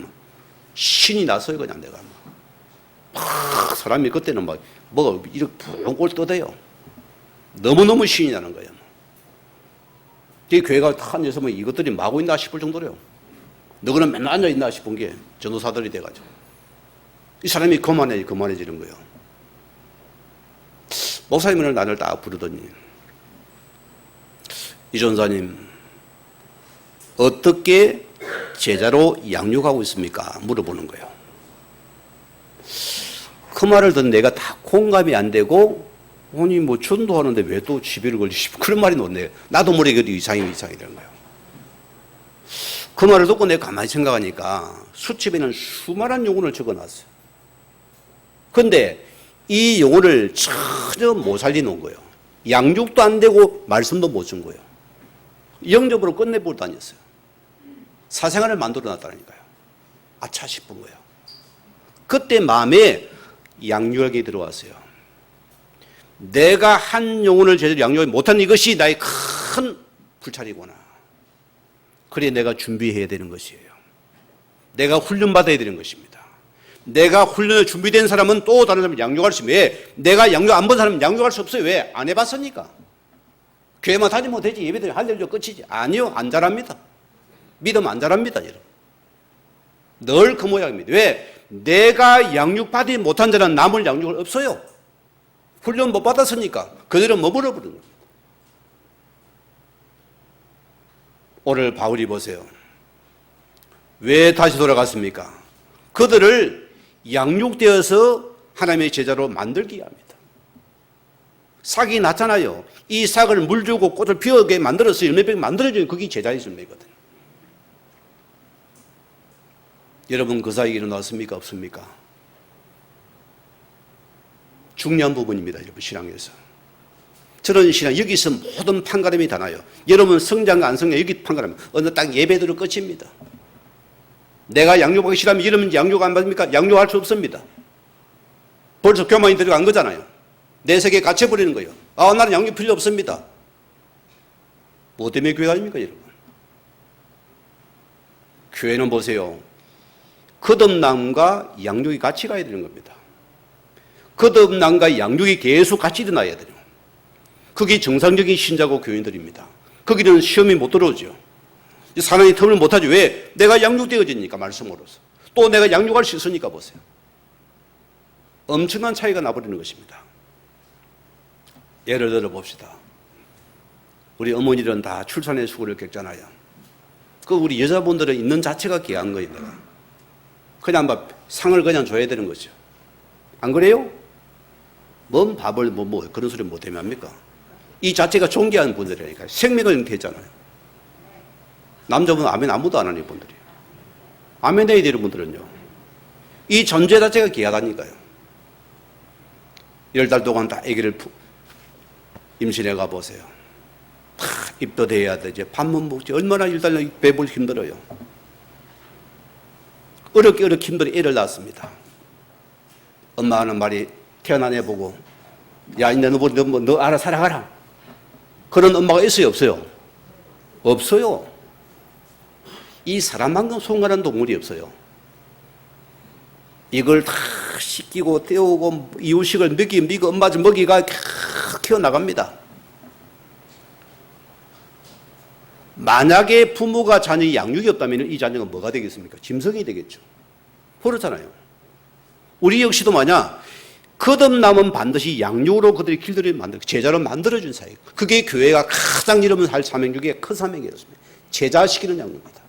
신이 났어요, 그냥 내가. 막 사람이 그때는 막 뭐가 이렇게 붕골 떠대요. 너무너무 신이 나는 거예요. 이 교회가 다 앉아서 뭐 이것들이 마고 있나 싶을 정도로요. 너그는 맨날 앉아 있나 싶은 게 전도사들이 돼가지고 이 사람이 그만해지는 거예요. 목사님은 나를 딱 부르더니 이 전사님 어떻게 제자로 양육하고 있습니까? 물어보는 거예요. 그 말을 듣는 내가 다 공감이 안 되고 아니 뭐 전도하는데 왜 또 시비를 걸리시 그런 말이 나오네. 나도 모르게 이상이 되는 거예요. 그 말을 듣고 내가 가만히 생각하니까 수첩에는 수많은 용어를 적어놨어요. 그런데 이 용어를 전혀 못 살려놓은 거예요. 양육도 안 되고 말씀도 못 준 거예요. 영접으로 끝내버리고 다녔어요. 사생활을 만들어놨다니까요. 아차 싶은 거예요. 그때 마음에 양육하게 들어왔어요. 내가 한 영혼을 제대로 양육하지 못한 이것이 나의 큰 불찰이구나. 그래 내가 준비해야 되는 것이에요. 내가 훈련받아야 되는 것입니다. 내가 훈련에 준비된 사람은 또 다른 사람을 양육할 수 있어요. 왜? 내가 양육 안 본 사람은 양육할 수 없어요. 왜? 안 해봤으니까. 교회만 다니면 되지. 예배드리면 할 일도 끝이지. 아니요. 안 잘합니다. 믿으면 안 잘합니다. 여러분. 늘 그 모양입니다. 왜? 내가 양육받지 못한 자는 남을 양육을 없어요. 훈련 못 받았으니까 그대로 머물러 버리는 겁니다. 오늘 바울이 보세요. 왜 다시 돌아갔습니까? 그들을 양육되어서 하나님의 제자로 만들기 위함입니다. 싹이 났잖아요. 이 싹을 물 주고 꽃을 피우게 만들어서 열매병 만들어주는 그게 제자의 열매거든요. 여러분 그 사이에 일어났습니까? 없습니까? 중요한 부분입니다. 여러분 신앙에서. 저런 신앙 여기서 모든 판가름이 다 나요. 여러분 성장 안 성장 여기 판가름 어느 딱 예배대로 끝입니다. 내가 양육하기 싫으면 이러면 양육 안 받습니까? 양육할 수 없습니다. 벌써 교만이 들어간 거잖아요. 내 세계에 갇혀버리는 거예요. 아 나는 양육 필요 없습니다. 뭐 때문에 교회 다닙니까 여러분? 교회는 보세요. 거듭남과 양육이 같이 가야 되는 겁니다. 거듭남과 양육이 계속 같이 일어나야 돼요. 그게 정상적인 신자고 교인들입니다. 거기는 시험이 못 들어오죠. 사람이 틈을 못하죠. 왜? 내가 양육되어지니까 말씀으로서. 또 내가 양육할 수 있으니까 보세요. 엄청난 차이가 나버리는 것입니다. 예를 들어 봅시다. 우리 어머니들은 다 출산의 수고를 겪잖아요. 그 우리 여자분들은 있는 자체가 귀한 거예요. 내가. 그냥 막 상을 그냥 줘야 되는 거죠. 안 그래요? 뭔 밥을 뭐 그런 소리 못 하면 합니까? 이 자체가 존귀한 분들이니까 생명을 되잖아요. 남자분 아멘 아무도 안 하는 분들이에요. 아멘 해야 되는 분들은요. 이 존재 자체가 귀하다니까요. 10달 동안 다 아기를 임신해 가보세요. 다 입도돼야 되지. 밥만 먹지. 얼마나 10달 배불 힘들어요. 어렵게 힘들어 애를 낳습니다. 엄마 하는 말이 태어난 애 보고, 야, 너 알아 살아가라. 그런 엄마가 있어요, 없어요? 없어요. 이 사람만큼 송가는 동물이 없어요. 이걸 다 씻기고 떼우고 이유식을 먹이고 엄마 좀 먹이가 키워나갑니다. 만약에 부모가 자녀의 양육이 없다면 이 자녀가 뭐가 되겠습니까? 짐승이 되겠죠. 그렇잖아요. 우리 역시도 만약 거듭남은 반드시 양육으로 그들이 길들여 제자로 만들어준 사역. 그게 교회가 가장 이루면 할 사명 중에 큰 사명이었습니다. 제자시키는 양육입니다.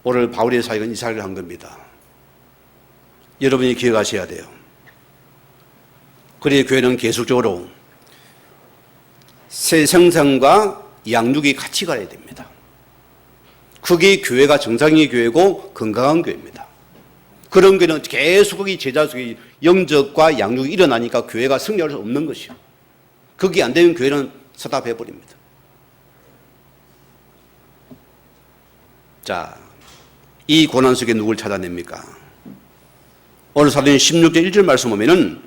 오늘 바울의 사역은 이 사역을 한 겁니다. 여러분이 기억하셔야 돼요. 그래야 교회는 계속적으로 새 생산과 양육이 같이 가야 됩니다. 그게 교회가 정상의 교회고 건강한 교회입니다. 그런 교회는 계속 거기 제자 속에 영적과 양육이 일어나니까 교회가 승리할 수 없는 것이요. 그게 안 되면 교회는 서답해버립니다. 자, 이 고난 속에 누굴 찾아냅니까? 오늘 사도행 16절 1절 말씀 보면은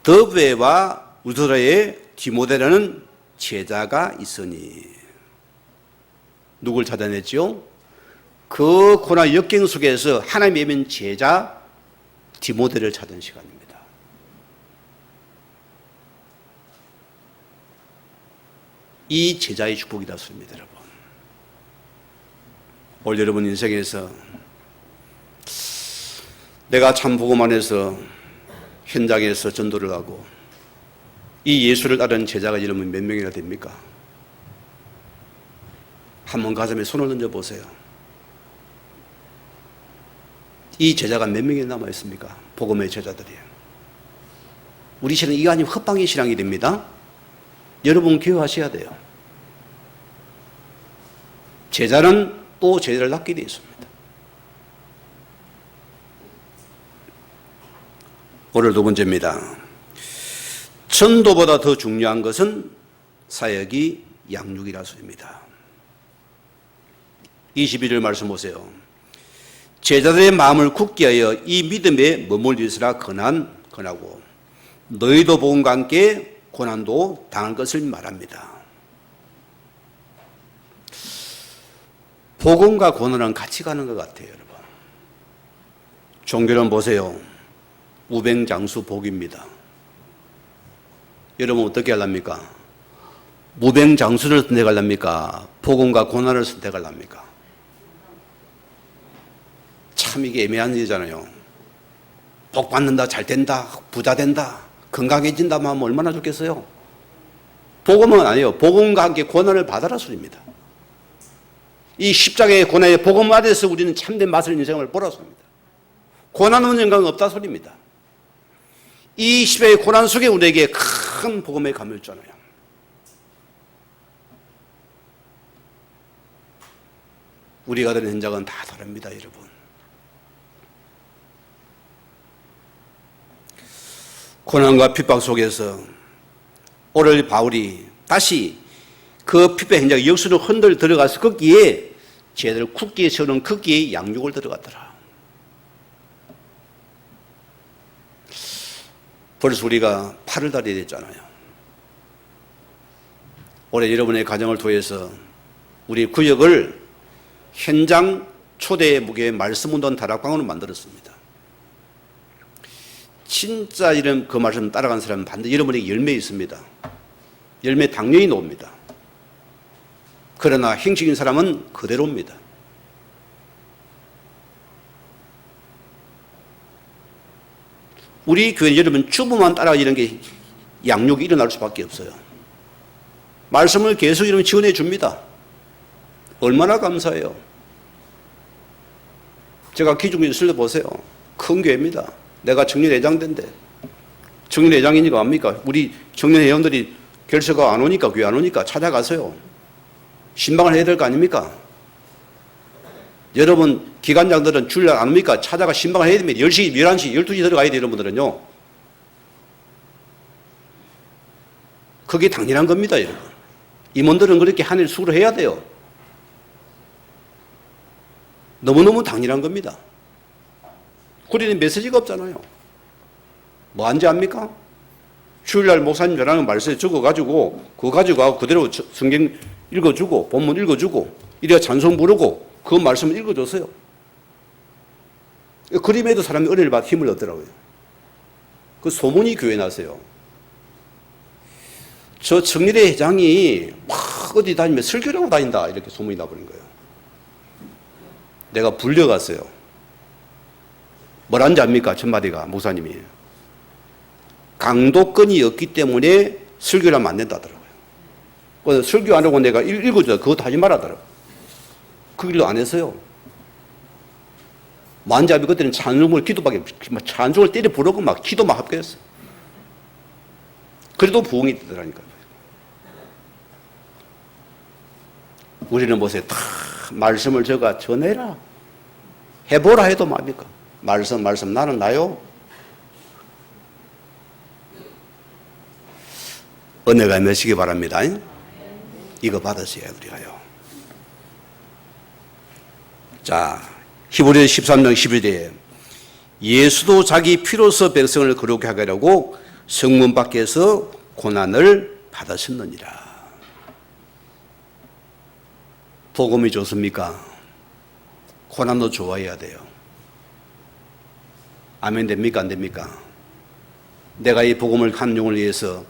더베와 우드라의 디모데라는 제자가 있으니 누굴 찾아냈죠? 그 고난 역경 속에서 하나님의 예민 제자 디모데를 찾은 시간입니다. 이 제자의 축복이다 소리입니다, 여러분. 오늘 여러분 인생에서 내가 참 복음만 해서 현장에서 전도를 하고 이 예수를 따르는 제자가 이러면 몇 명이나 됩니까? 한번 가슴에 손을 던져보세요. 이 제자가 몇 명이 남아있습니까? 복음의 제자들이에요. 우리 신앙은 이거 아니면 헛방의 신앙이 됩니다. 여러분 기억하셔야 돼요. 제자는 또 제자를 낳게 되어 있습니다. 오늘 두 번째입니다. 전도보다 더 중요한 것은 사역이 양육이라 소리입니다. 21절 말씀 보세요. 제자들의 마음을 굳게 하여 이 믿음에 머물러 있으라 권하고 너희도 복음과 함께 고난도 당할 것을 말합니다. 복음과 고난은 같이 가는 것 같아요, 여러분. 종교는 보세요. 무병장수 복입니다. 여러분 어떻게 하랍니까? 무병장수를 선택하랍니까? 복음과 고난을 선택하랍니까? 참 이게 애매한 일이잖아요. 복 받는다, 잘 된다, 부자 된다, 건강해진다 하면 얼마나 좋겠어요? 복음은 아니에요. 복음과 함께 고난을 받아라 소리입니다. 이 십자가의 고난의 복음 아래서 우리는 참된 맛을 인생을 보라 소리입니다. 고난은 영광 없다 소리입니다. 이 십자가의 고난 속에 우리에게 큰 복음의 감을 줬잖아요. 우리가 되는 현장은 다 다릅니다, 여러분. 고난과 핍박 속에서 오늘 바울이 다시 그 핍박 현장에 역수로 흔들 들어가서 거기에 제대로 굳게 세우는 거기에 양육을 들어갔더라. 벌써 우리가 8월 달이 됐잖아요. 올해 여러분의 가정을 통해서 우리 구역을 현장 초대 무게 말씀운동 다락방으로 만들었습니다. 진짜 이런 그 말씀 따라간 사람은 반드시 여러분에게 열매 있습니다. 열매 당연히 나옵니다. 그러나 행식인 사람은 그대로입니다. 우리 교회 여러분 주부만 따라 이런 게 양육이 일어날 수밖에 없어요. 말씀을 계속 이러면 지원해 줍니다. 얼마나 감사해요. 제가 기중에 있을 때 보세요. 큰 교회입니다. 내가 청년회장인데 청년회장이니까 압니까? 우리 청년회원들이 결석가 안 오니까 교회 안 오니까 찾아가세요. 신방을 해야 될 거 아닙니까? 여러분 기관장들은 주일날 안 옵니까? 찾아가 신방을 해야 됩니다. 10시, 11시, 12시 들어가야 돼요. 여러분들은요. 그게 당연한 겁니다, 여러분. 임원들은 그렇게 하늘 수고를 해야 돼요. 너무너무 당연한 겁니다. 우리는 메시지가 없잖아요. 뭐 한지 압니까? 주일날 목사님 전하는 말씀에 적어가지고 그거 가지고 그대로 성경 읽어주고 본문 읽어주고 이래야 찬송 부르고 그 말씀을 읽어줬어요. 그림에도 사람이 은혜를 받아 힘을 얻더라고요. 그 소문이 교회에 났어요. 저 청일회 회장이 막 어디 다니면 설교를 하고 다닌다 이렇게 소문이 나버린 거예요. 내가 불려갔어요. 뭐라는지 압니까? 첫마디가 목사님이 강도권이 없기 때문에 설교를 하면 안 된다더라고요. 그래서 설교 안 하고 내가 읽어줘서 그것도 하지 말라더라고요. 그 길로 안 했어요. 만잡이 그때는 찬송을 기도밖에 찬송을 때려 부르고 막 기도 막 합격했어요. 그래도 부흥이 되더라니까요. 우리는 보세요. 다 말씀을 저가 전해라. 해보라 해도 뭡니까? 말씀 나는 나요. 은혜가 임하시기 바랍니다. 이거 받으셔야 우리가요. 자, 히브리서 13장 11절에 예수도 자기 피로서 백성을 거룩하게 하려고 성문 밖에서 고난을 받으셨느니라. 복음이 좋습니까? 고난도 좋아해야 돼요. 아멘 됩니까? 안 됩니까? 내가 이 복음을 한 용을 위해서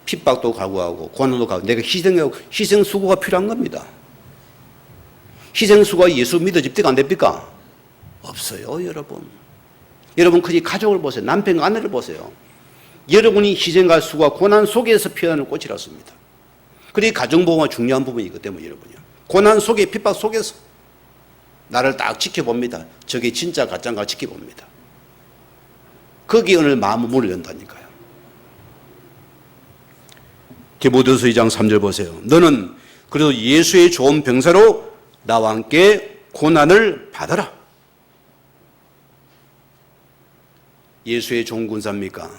핍박도 각오하고 고난도 각오하고 내가 희생수고가 필요한 겁니다. 희생수고가 예수 믿어집니까? 안 됩니까? 없어요, 여러분. 여러분, 그 가족을 보세요. 남편과 아내를 보세요. 여러분이 희생과 수고와 고난 속에서 피어나는 꽃이라습니다. 그래 가정보호가 중요한 부분이기 때문에 여러분요. 고난 속에 핍박 속에서 나를 딱 지켜봅니다. 저게 진짜 가짜인가 지켜봅니다. 거기에 오늘 마음의 문을 연다니까요. 디모데후서 2장 3절 보세요. 너는 그래도 예수의 좋은 병사로 나와 함께 고난을 받아라. 예수의 좋은 군사입니까?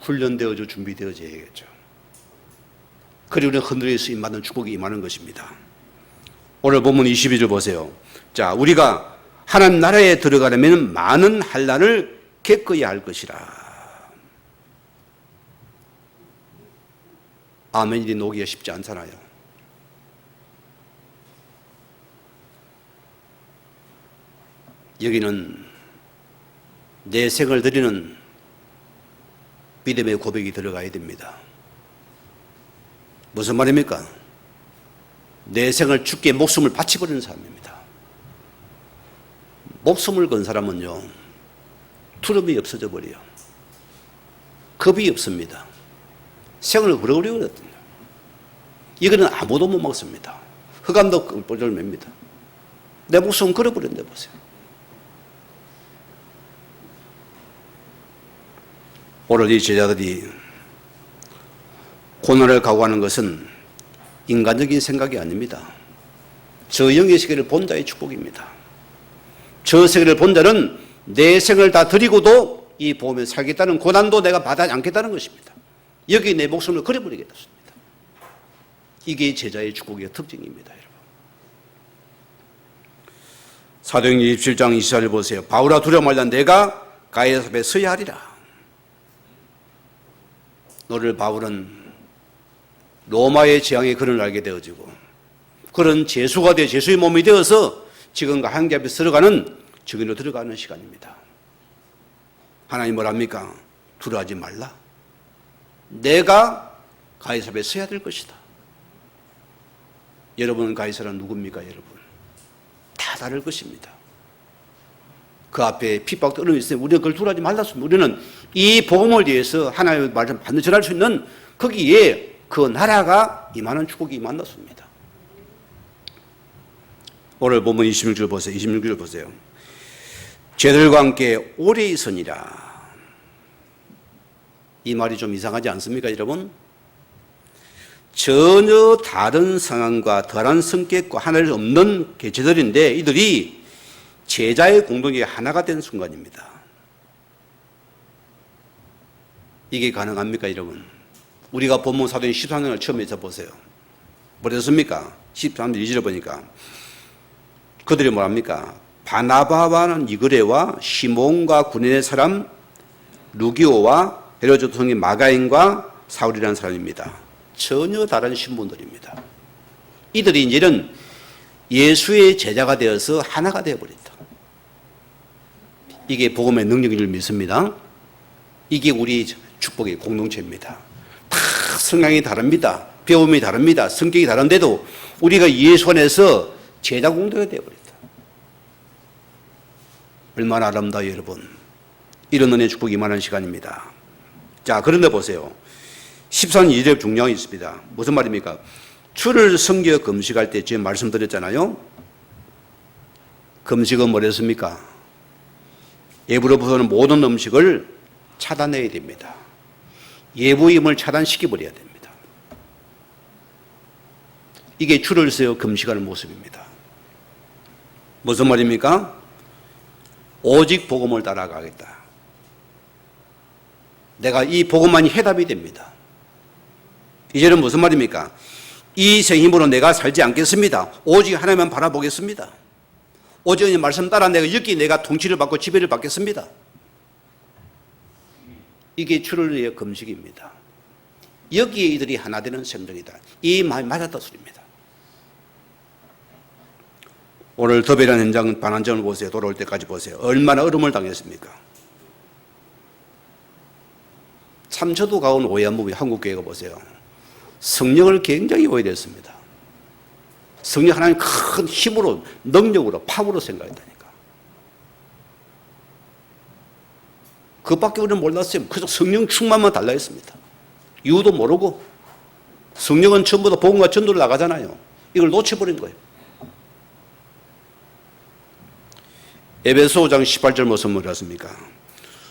훈련되어져 준비되어져야겠죠. 그리고 우리는 흔들릴 수 임하는 축복이 임하는 것입니다. 오늘 본문 22절 보세요. 자, 우리가 하나님 나라에 들어가려면 많은 환난을 겪어야 할 것이라. 아멘. 일이 녹이기가 쉽지 않잖아요. 여기는 내 생을 드리는 믿음의 고백이 들어가야 됩니다. 무슨 말입니까? 내 생을 주께 목숨을 바쳐버리는 사람입니다. 목숨을 건 사람은요, 두려움이 없어져 버려요. 겁이 없습니다. 생을 걸어버리거든요. 이거는 아무도 못 막습니다. 흑암도 꼴절 맵니다. 내 목숨 걸어버렸는데 보세요. 오늘 이 제자들이 고난을 각오하는 것은 인간적인 생각이 아닙니다. 저 영의 세계를 본 자의 축복입니다. 저 세계를 본 자는 내 생을 다 드리고도 이 보험에 살겠다는 고난도 내가 받지 않겠다는 것입니다. 여기 내 목숨을 걸어버리겠습니다. 이게 제자의 축복의 특징입니다. 여러분. 사도행전 27장 24절 보세요. 바울아 두려워 말라 내가 가이사 앞에 서야 하리라. 너를 바울은 로마의 재앙의 근원을 알게 되어지고 그런 제수가 되어 제수의 몸이 되어서 지금과 한계 앞에 들어가는 증인으로 들어가는 시간입니다. 하나님 뭐랍니까? 두려워하지 말라. 내가 가이사 앞에 서야 될 것이다. 여러분 가이사는 누굽니까? 여러분 다 다를 것입니다. 그 앞에 핍박도 어려움이 있으면 우리는 그걸 두려워하지 말랐습니다. 우리는 이 복음을 위해서 하나님의 말씀 반드시 전할 수 있는 거기에 그 나라가 임하는 축복이 만났습니다. 오늘 본문 26절 보세요. 26절 보세요. 죄들과 함께 오래 있으니라. 이 말이 좀 이상하지 않습니까, 여러분? 전혀 다른 상황과 덜한 성격과 하나를 없는 개체들인데 이들이 제자의 공동체의 하나가 된 순간입니다. 이게 가능합니까, 여러분? 우리가 본문 사도행 13장을 처음 읽어보세요. 뭐랬습니까? 13장 2절을 보니까 그들이 뭐랍니까? 바나바와 니그레와 시몬과 구레네 사람 루기오와 헤로드 성인 마가인과 사울이라는 사람입니다. 전혀 다른 신분들입니다. 이들이 이제는 예수의 제자가 되어서 하나가 되어버렸다. 이게 복음의 능력인 줄 믿습니다. 이게 우리 축복의 공동체입니다. 다 성향이 다릅니다. 배움이 다릅니다. 성격이 다른데도 우리가 예수 안에서 제자 공동체가 되어버렸다. 얼마나 아름다워요, 여러분. 이런 은혜의 축복이 임하는 시간입니다. 자, 그런데 보세요. 14장 2절에 중요한 게 있습니다. 무슨 말입니까? 주를 섬겨 금식할 때 지금 말씀드렸잖아요. 금식은 뭐랬습니까? 예부로부터는 모든 음식을 차단해야 됩니다. 예부임을 차단시켜버려야 됩니다. 이게 주를 세워 금식하는 모습입니다. 무슨 말입니까? 오직 복음을 따라가겠다. 내가 이 복음만이 해답이 됩니다. 이제는 무슨 말입니까? 이 생힘으로 내가 살지 않겠습니다. 오직 하나님만 바라보겠습니다. 오직 이 말씀 따라 내가 통치를 받고 지배를 받겠습니다. 이게 주를 위해 금식입니다. 여기에 이들이 하나 되는 생명이다. 이 말이 맞았다 소리입니다. 오늘 더베라는 현장 반환점을 보세요. 돌아올 때까지 보세요. 얼마나 어려움을 당했습니까? 참 저도 가온 오해한 부분이 한국교회가 보세요. 성령을 굉장히 오해됐습니다. 성령 하나님 큰 힘으로, 능력으로, 파워로 생각했다니까. 그밖에 우리는 몰랐어요. 그래서 성령 충만만 달라 했습니다. 이유도 모르고. 성령은 전부 다 복음과 전도를 나가잖아요. 이걸 놓쳐버린 거예요. 에베소 5장 18절 무슨 말을 하십니까?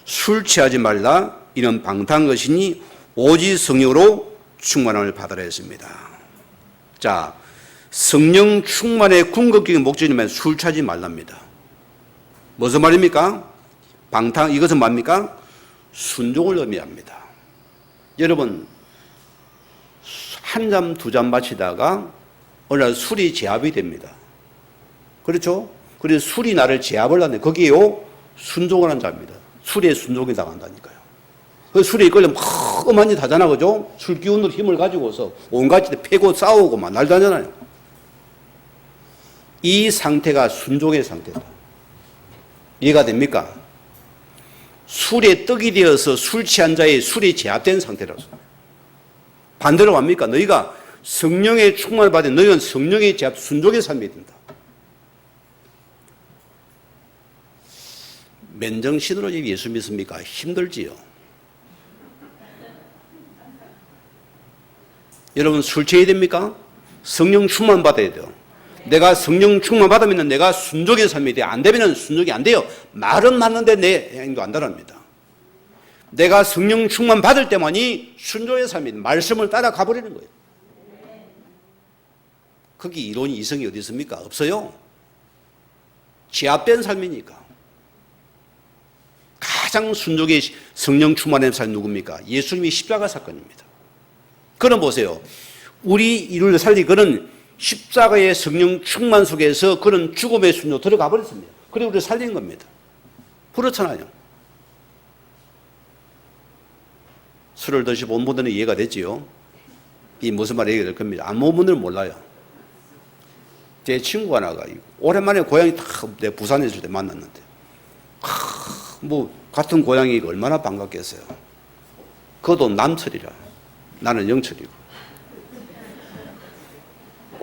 술 취하지 말라 이는 방탕한 것이니 오직 성령으로 충만함을 받으라 했습니다. 자, 성령 충만의 궁극적인 목적이면 술 취하지 말랍니다. 무슨 말입니까? 방탕, 이것은 뭡니까? 순종을 의미합니다. 여러분, 한 잔, 두 잔 마시다가 어느 날 술이 제압이 됩니다. 그렇죠? 그래서 술이 나를 제압을 하는데 거기에요 순종을 한 자입니다. 술에 순종이 당한다니까요. 그 술에 이끌려면 막 음한 짓 하잖아, 그죠? 술 기운으로 힘을 가지고서 온갖 짓 패고 싸우고 막 날도 하잖아요. 이 상태가 순종의 상태다. 이해가 됩니까? 술에 떡이 되어서 술 취한 자의 술이 제압된 상태라서. 반대로 뭡니까? 너희가 성령의 충만을 받은 너희는 성령의 제압, 순종의 삶이 된다. 맨정신으로 예수 믿습니까? 힘들지요. 여러분 술 취해야 됩니까? 성령 충만 받아야 돼요. 내가 성령 충만 받으면 내가 순종의 삶이 돼요. 안 되면 순종이 안 돼요. 말은 맞는데 내 행동 안 따릅니다. 내가 성령 충만 받을 때만이 순종의 삶이 돼요. 말씀을 따라가 버리는 거예요. 거기 이론이 이성이 어디 있습니까? 없어요. 제압된 삶이니까. 가장 순종의 성령 충만의 삶이 누굽니까? 예수님이 십자가 사건입니다. 그럼 보세요. 우리 인류를 살리기 그는 십자가의 성령 충만 속에서 그런 죽음의 순종 들어가 버렸습니다. 그리고 우리를 살린 겁니다. 그렇잖아요. 술을 드시고 온 분들은 이해가 됐지요. 이 무슨 말이 이해가 될 겁니다. 안 먹은 분들은 몰라요. 제 친구 하나가 오랜만에 고향이 딱 내 부산에 있을 때 만났는데 뭐 같은 고향이 얼마나 반갑겠어요. 그도 남철이라 나는 영철이고.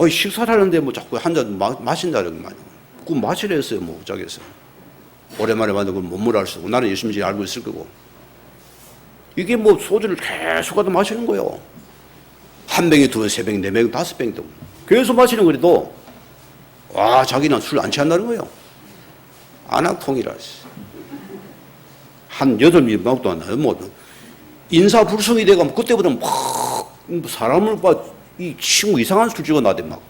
식사를 하는데 뭐 자꾸 한 잔 마신다는 거 그 마시려 했어요. 뭐 자기에서 오랜만에 만나고 뭔 알 수 없고 나는 예수님인지 알고 있을 거고. 이게 뭐 소주를 계속 가도 마시는 거예요. 한 병에 두 병, 세 병, 네 병, 다섯 병도 계속 마시는 거래도 와 자기는 술 안 취한다는 거예요. 안악통이라. 한 8명 막도 안 나요. 뭐 인사불성이 돼가면 그때부터 막 사람을 이 친구 이상한 술집가 나대 막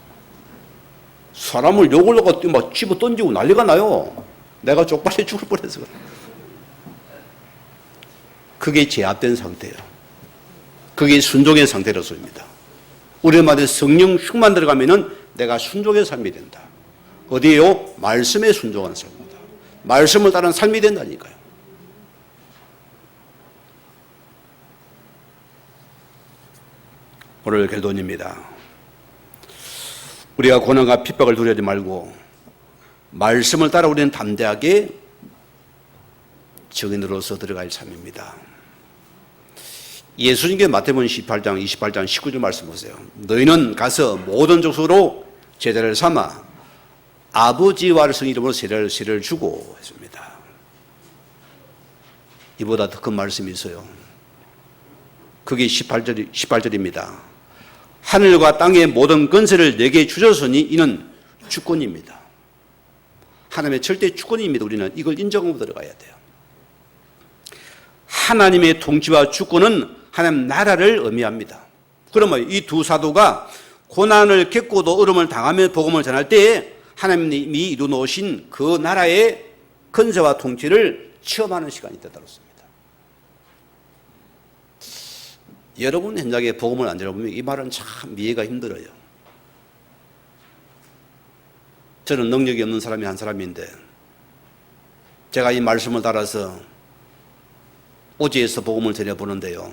사람을 욕을 하고 막 집어 던지고 난리가 나요. 내가 쪽팔려 죽을 뻔해서 그게 제압된 상태예요. 그게 순종의 상태로서입니다. 우리 말에 성령 충만 들어가면은 내가 순종의 삶이 된다. 어디에요? 말씀에 순종하는 삶입니다. 말씀을 따르는 삶이 된다니까요. 오늘 결론입니다. 우리가 고난과 핍박을 두려워하지 말고 말씀을 따라 우리는 담대하게 증인으로서 들어갈 삶입니다. 예수님께 마태복음 28장 19절 말씀 보세요. 너희는 가서 모든 족속으로 제자를 삼아 아버지와 성 이름으로 세례를 주고 했습니다. 이보다 더 큰 말씀이 있어요. 그게 18절입니다. 하늘과 땅의 모든 권세를 내게 주셨으니 이는 주권입니다. 하나님의 절대 주권입니다. 우리는 이걸 인정하고 들어가야 돼요. 하나님의 통치와 주권은 하나님 나라를 의미합니다. 그러면 이 두 사도가 고난을 겪고도 어려움을 당하며 복음을 전할 때에 하나님이 이루어 놓으신 그 나라의 권세와 통치를 체험하는 시간이 되었습니다. 여러분 현장에 복음을 안 들어보면 이 말은 참 이해가 힘들어요. 저는 능력이 없는 사람이 한 사람인데 제가 이 말씀을 따라서 오지에서 복음을 전해보는데요.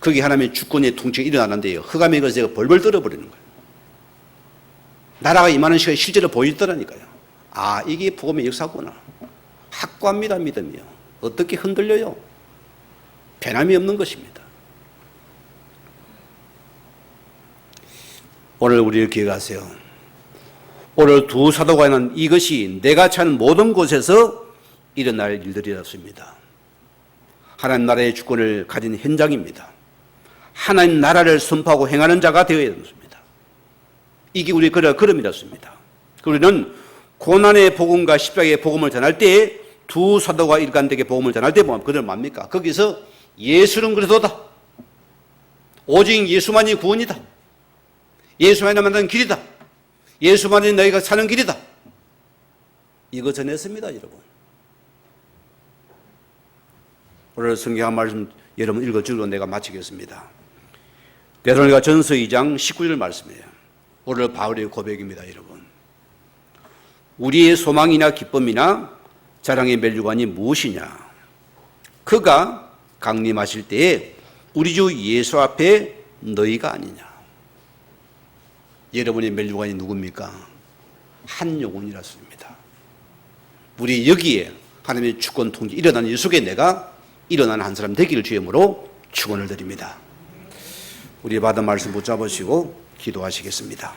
거기 하나님의 주권의 통치가 일어나는데요. 흑암의 것에 벌벌 떨어버리는 거예요. 나라가 임하는 시간이 실제로 보이더라니까요. 아, 이게 복음의 역사구나. 확고합니다, 믿음이요. 어떻게 흔들려요? 변함이 없는 것입니다. 오늘 우리를 기억하세요. 오늘 두 사도가 하는 이것이 내가 찾는 모든 곳에서 일어날 일들이었습니다. 하나님 나라의 주권을 가진 현장입니다. 하나님 나라를 선포하고 행하는 자가 되어야 됩니다. 이게 우리 걸음이었습니다. 우리는 고난의 복음과 십자가의 복음을 전할 때 두 사도가 일관되게 복음을 전할 때 보면 그들 뭡니까? 거기서 예수는 그리스도다. 오직 예수만이 구원이다. 예수만이 만드는 길이다. 예수만이 너희가 사는 길이다. 이거 전했습니다, 여러분. 오늘 성경 한 말씀 여러분 읽어주고 내가 마치겠습니다. 데살로니가 전서 2장 19절 말씀이에요. 오늘 바울의 고백입니다, 여러분. 우리의 소망이나 기쁨이나 자랑의 멸류관이 무엇이냐? 그가 강림하실 때에 우리 주 예수 앞에 너희가 아니냐? 여러분의 멸류관이 누굽니까? 한 영혼이라습니다. 우리 여기에 하나님의 주권 통치 일어나는 일 속에 내가 일어나는 한 사람 되기를 주임으로 축원을 드립니다. 우리 받은 말씀 붙잡으시고 기도하시겠습니다.